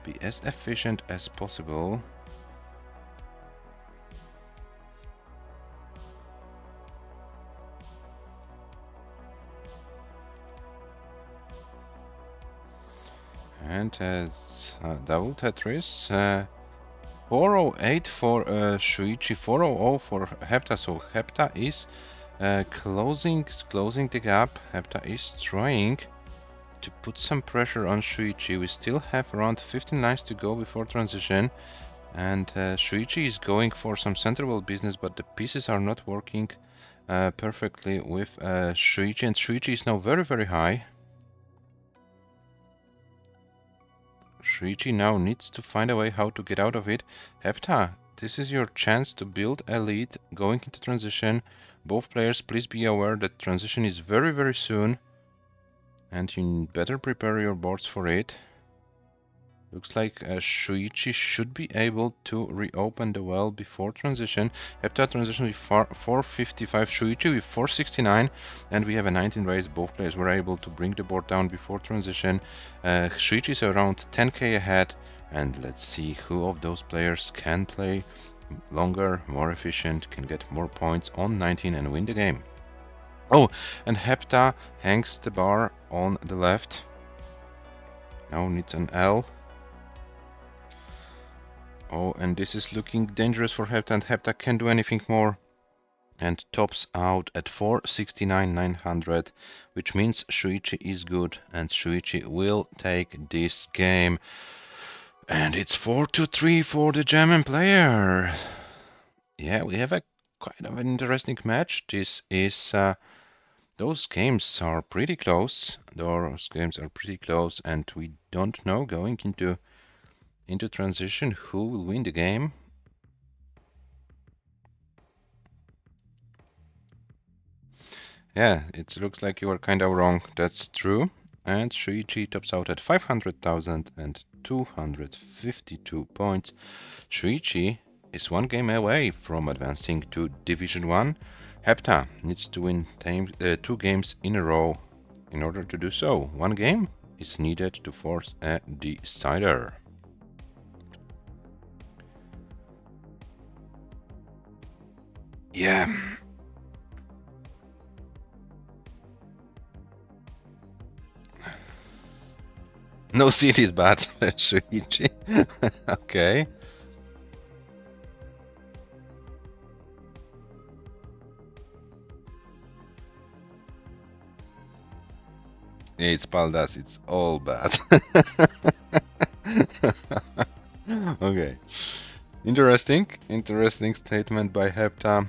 be as efficient as possible. And as double Tetris, 408 for SHUICHI, 400 for HEPTA. So HEPTA is closing the gap. HEPTA is trying to put some pressure on SHUICHI. We still have around 15 lines to go before transition, and SHUICHI is going for some central business, but the pieces are not working perfectly with SHUICHI, and SHUICHI is now very high. Shuichi now needs to find a way how to get out of it. HEPTA, this is your chance to build a lead going into transition. Both players, please be aware that transition is very, very soon. And you better prepare your boards for it. Looks like Shuichi should be able to reopen the well before transition. HEPTA transition with 455, Shuichi with 469, and we have a 19 raise. Both players were able to bring the board down before transition. Shuichi is around 10k ahead, and let's see who of those players can play longer, more efficient, can get more points on 19 and win the game. Oh, and HEPTA hangs the bar on the left. Now needs an L. Oh, and this is looking dangerous for HEPTA, and HEPTA can't do anything more. And tops out at 469,900, which means Shuichi is good, and Shuichi will take this game. And it's 4-3 for the German player. Yeah, we have a quite of an interesting match. This is those games are pretty close. And we don't know going into transition who will win the game. Yeah, it looks like you are kind of wrong. That's true. And Shuichi tops out at 500,252 points. Shuichi is one game away from advancing to Division 1. HEPTA needs to win 2 games in a row in order to do so. 1 game is needed to force a decider. Yeah. No seed is bad, Shuichi. Okay. It's Paldas, it's all bad. Okay. Interesting statement by HEPTA.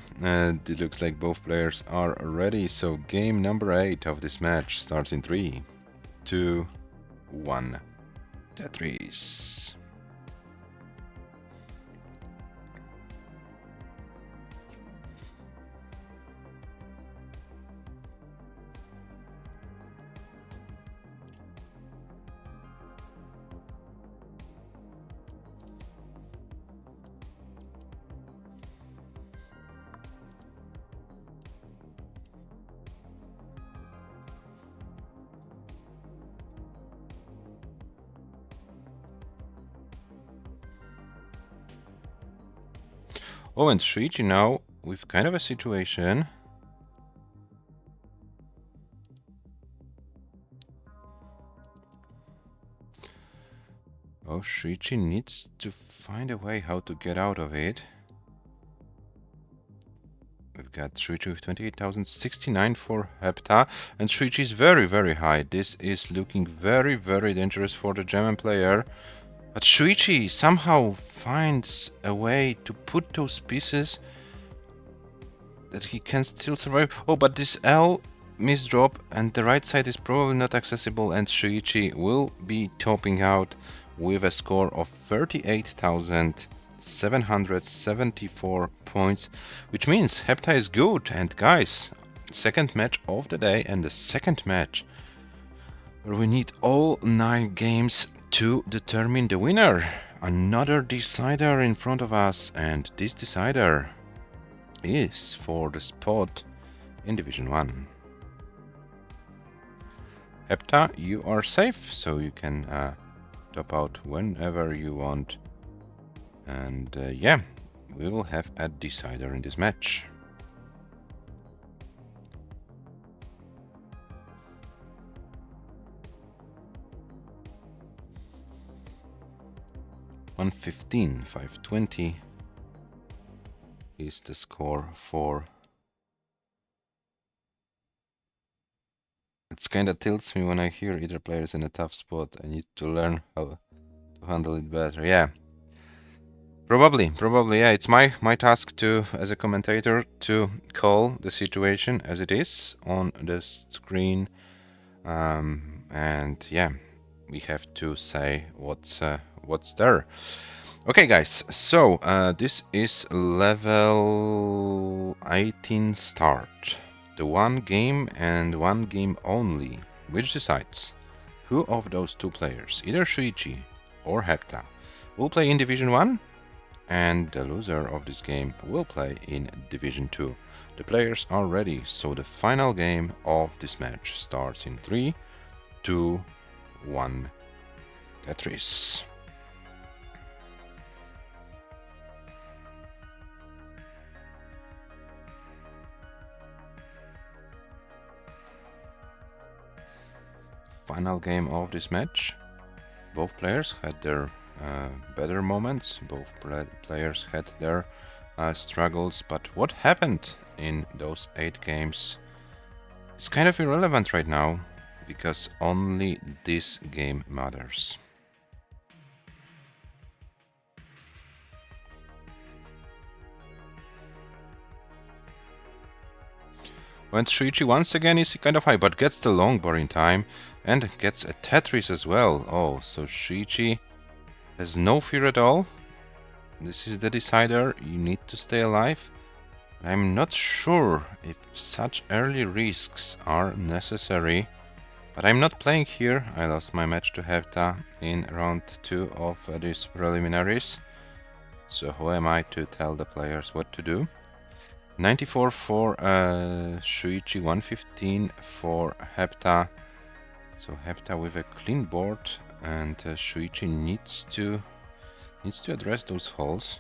It looks like both players are ready, so game number 8 of this match starts in 3, 2, 1. Tetris. Oh, and Shuichi now with kind of a situation. Oh, Shuichi needs to find a way how to get out of it. We've got Shuichi with 28,069 for HEPTA, and Shuichi is very, very high. This is looking very, very dangerous for the German player. But Shuichi somehow finds a way to put those pieces that he can still survive. Oh, but this L misdrop and the right side is probably not accessible, and Shuichi will be topping out with a score of 38,774 points, which means HEPTA is good. And guys, second match of the day, and the second match where we need all 9 games to determine the winner. Another decider in front of us, and this decider is for the spot in Division 1. HEPTA, you are safe, so you can top out whenever you want. And yeah, we will have a decider in this match. $115, 520 is the score for. It's kinda tilts me when I hear either players in a tough spot. I need to learn how to handle it better. Yeah. Probably, yeah. It's my task to, as a commentator, to call the situation as it is on the screen. And yeah, we have to say what's there. Okay, guys, so this is level 18 start. The one game and one game only, which decides who of those two players, either SHUICHI or HEPTA, will play in Division 1, and the loser of this game will play in Division 2. The players are ready, so the final game of this match starts in 3, 2, 1, Tetris. Final game of this match. Both players had their better moments, both players had their struggles, but what happened in those 8 games is kind of irrelevant right now, because only this game matters. When SHUICHI once again is kind of high, but gets the long bar in time and gets a Tetris as well. Oh, so SHUICHI has no fear at all. This is the decider. You need to stay alive. I'm not sure if such early risks are necessary, but I'm not playing here. I lost my match to HEPTA in round 2 of these preliminaries. So who am I to tell the players what to do? 94 for SHUICHI, 115 for HEPTA. So HEPTA with a clean board, and SHUICHI needs to address those holes.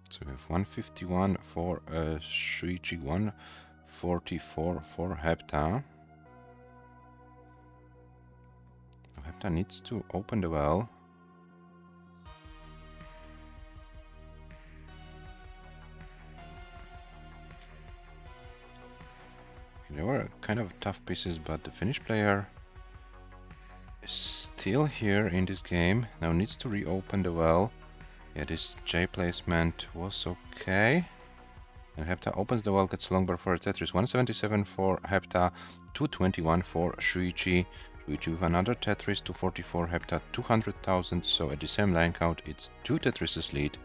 So we have 151 for SHUICHI, 144 for HEPTA. HEPTA needs to open the well. They were kind of tough pieces, but the Finnish player is still here in this game. Now needs to reopen the well. Yeah, this J placement was okay. And HEPTA opens the well, gets long bar for a Tetris. 177 for HEPTA, 221 for SHUICHI. SHUICHI with another Tetris, 244, HEPTA 200,000. So at the same line count, it's 2 Tetrises lead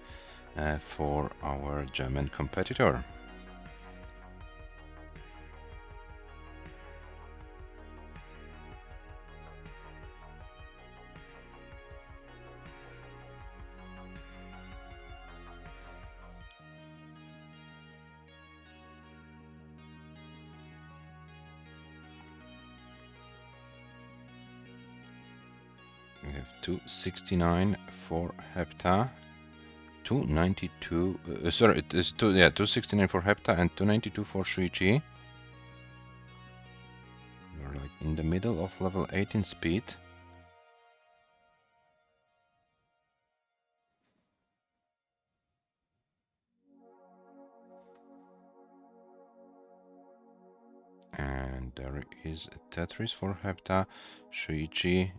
for our German competitor. We have 269 for HEPTA, 292. Sorry, it is 269 for HEPTA and 292 for SHUICHI. We're like in the middle of level 18 speed. And there is a Tetris for HEPTA. SHUICHI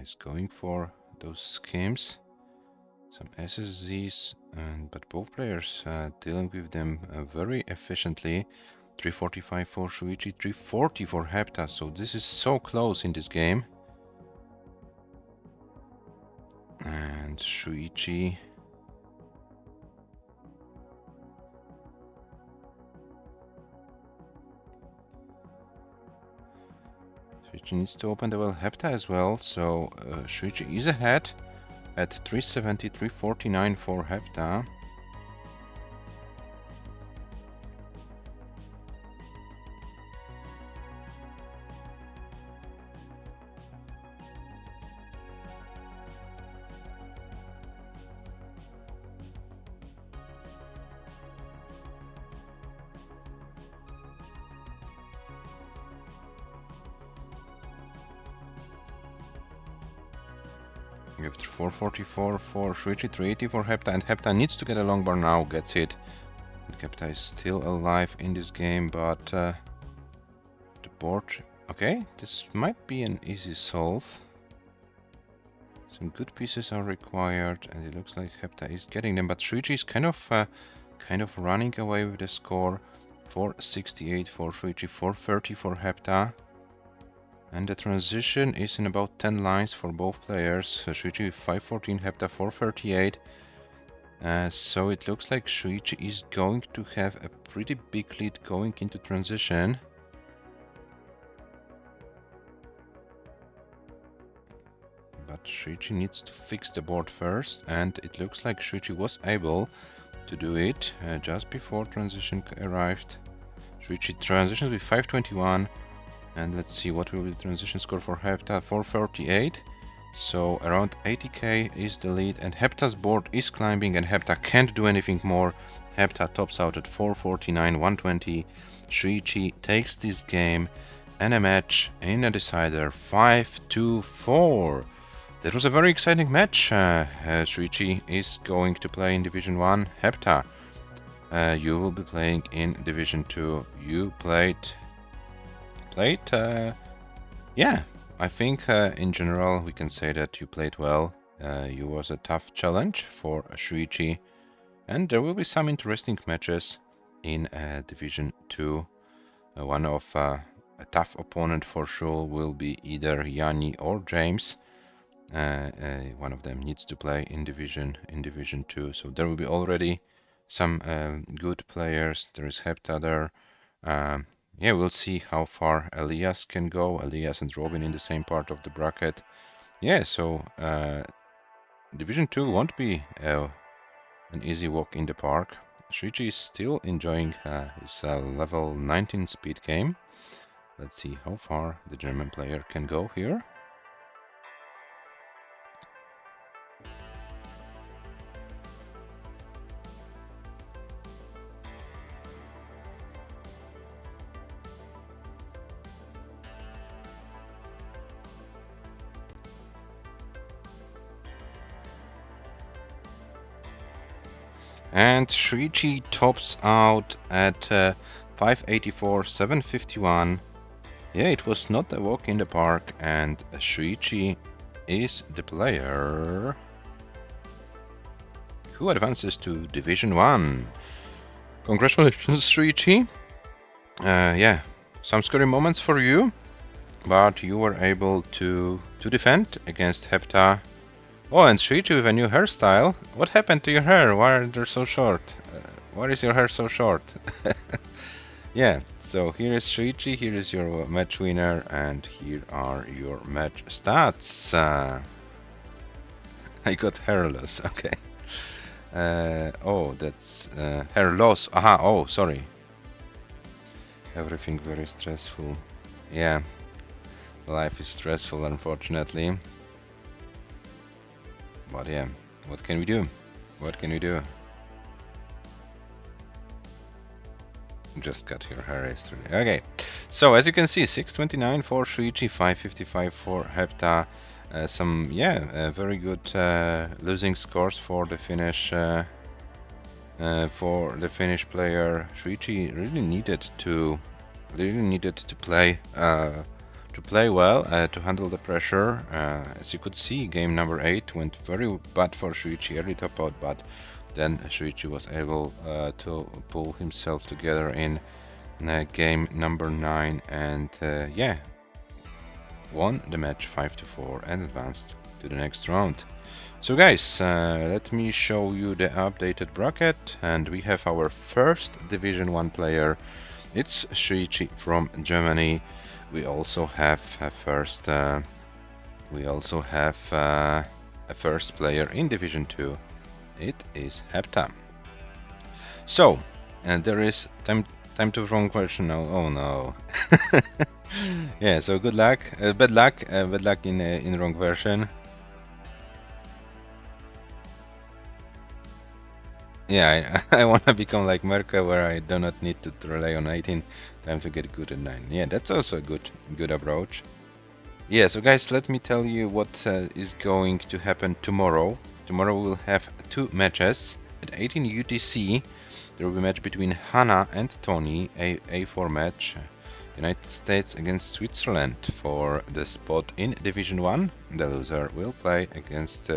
is going for those schemes, some SSZs, but both players dealing with them very efficiently. 345 for SHUICHI, 340 for HEPTA, so this is so close in this game. And SHUICHI needs to open the well. HEPTA as well, so SHUICHI is ahead at 370, 349 for HEPTA. We have 444 for SHUICHI, 380 for HEPTA, and HEPTA needs to get a long bar now, gets it. HEPTA is still alive in this game, but board. Okay, this might be an easy solve. Some good pieces are required, and it looks like HEPTA is getting them. But SHUICHI is kind of running away with the score. 468 for SHUICHI, 430 for HEPTA. And the transition is in about 10 lines for both players. SHUICHI 514, HEPTA 438. So it looks like SHUICHI is going to have a pretty big lead going into transition. But SHUICHI needs to fix the board first, and it looks like SHUICHI was able to do it just before transition arrived. SHUICHI transitions with 521, and let's see what will be the transition score for HEPTA. 438. So around 80k is the lead, and HEPTA's board is climbing, and HEPTA can't do anything more. HEPTA tops out at 449, 120. SHUICHI takes this game and a match in a decider 5-4. That was a very exciting match. SHUICHI is going to play in Division 1. HEPTA, you will be playing in Division 2. You played, yeah. I think in general we can say that you played well. It was a tough challenge for SHUICHI, and there will be some interesting matches in Division 2. One of a tough opponent for sure will be either Yanni or James. One of them needs to play in Division 2, so there will be already some good players. There is HEPTA there. Yeah, we'll see how far ELIAS can go. ELIAS and Robin in the same part of the bracket. Yeah, so Division 2 won't be an easy walk in the park. SHUICHI is still enjoying his level 19 speed game. Let's see how far the German player can go here. And SHUICHI tops out at 584, 751. Yeah, it was not a walk in the park, and SHUICHI is the player who advances to Division 1. Congratulations, SHUICHI. Yeah, some scary moments for you, but you were able to defend against HEPTA. Oh, and SHUICHI with a new hairstyle. What happened to your hair? Why are they so short? Why is your hair so short? Yeah, so here is SHUICHI, here is your match winner, and here are your match stats. I got hair loss, okay. Oh, that's hair loss. Aha, oh, sorry. Everything very stressful. Yeah, life is stressful, unfortunately. But yeah, what can we do? What can we do? Just cut your hair yesterday. Okay, so as you can see, 629 for SHUICHI, 555 for HEPTA. Some very good losing scores for the Finnish player. SHUICHI really needed to play well to handle the pressure. As you could see, game number 8 went very bad for SHUICHI, early top out, but then SHUICHI was able to pull himself together in game number 9 and yeah, won the match 5-4 and advanced to the next round. So guys, let me show you the updated bracket, and we have our first Division 1 player. It's SHUICHI from Germany. We also have a first player in Division 2. It is HEPTA. So, and there is time to wrong version now. Oh no. Yeah. So good luck. Bad luck in wrong version. Yeah, I want to become like Merkel, where I do not need to rely on 18 time to get good at 9. Yeah, that's also a good approach. Yeah, so guys, let me tell you what is going to happen tomorrow. Tomorrow we'll have 2 matches. At 18 UTC, there will be a match between Hannah and Tony, a A4 match. United States against Switzerland for the spot in Division 1. The loser will play against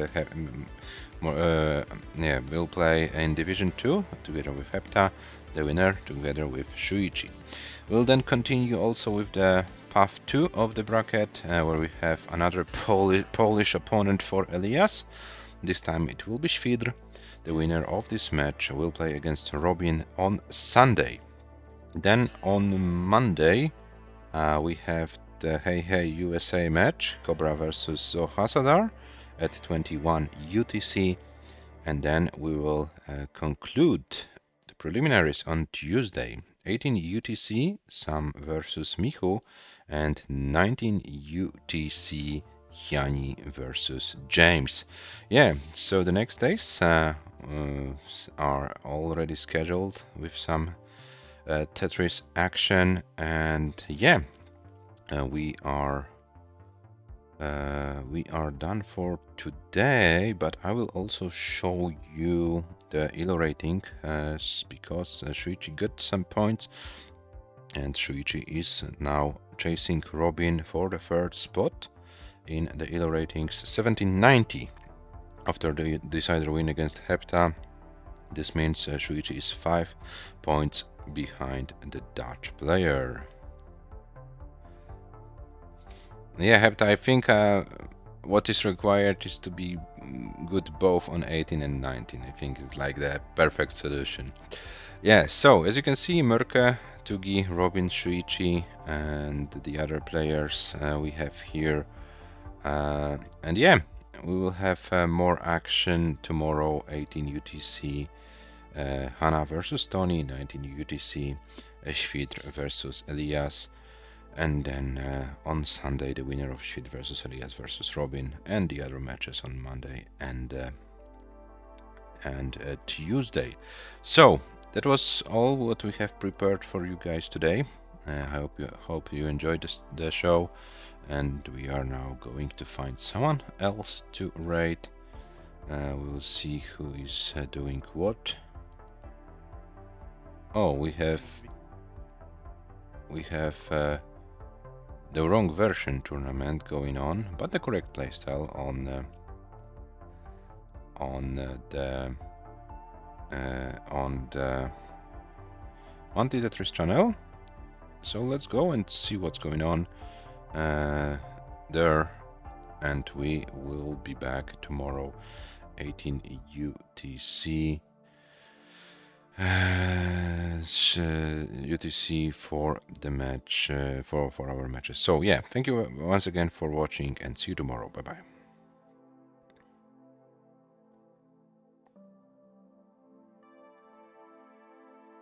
will play in Division 2 together with HEPTA, the winner together with SHUICHI. We'll then continue also with the path 2 of the bracket, where we have another Polish opponent for ELIAS. This time it will be Świdr. The winner of this match will play against Robin on Sunday. Then on Monday we have the Hey USA match, Cobra versus Zohasadar at 21 UTC, and then we will conclude the preliminaries on Tuesday, 18 UTC, Sam versus Michu, and 19 UTC, Yani versus James. Yeah, so the next days are already scheduled with some Tetris action, and yeah, we are done for today. But I will also show you the ELO rating because Shuichi got some points, and Shuichi is now chasing Robin for the third spot in the ELO ratings, 1790 after the decider win against HEPTA. This means Shuichi is 5 points behind the Dutch player. Yeah, HEPTA, I think what is required is to be good both on 18 and 19. I think it's like the perfect solution. Yeah, so as you can see, Murke, Tugi, Robin, Shuichi, and the other players we have here. And yeah, we will have more action tomorrow, 18 UTC. Hana versus Tony, 19 UTC, Świdr versus Elias, and then on Sunday the winner of Świdr versus Elias versus Robin, and the other matches on Monday and Tuesday. So that was all what we have prepared for you guys today. I hope you enjoyed the show, and we are now going to find someone else to rate. We will see who is doing what. Oh, we have the wrong version tournament going on, but the correct playstyle on the Anti-Tetris channel. So let's go and see what's going on there, and we will be back tomorrow, 18 UTC. UTC for the match for our matches. So yeah, thank you once again for watching, and see you tomorrow. Bye bye.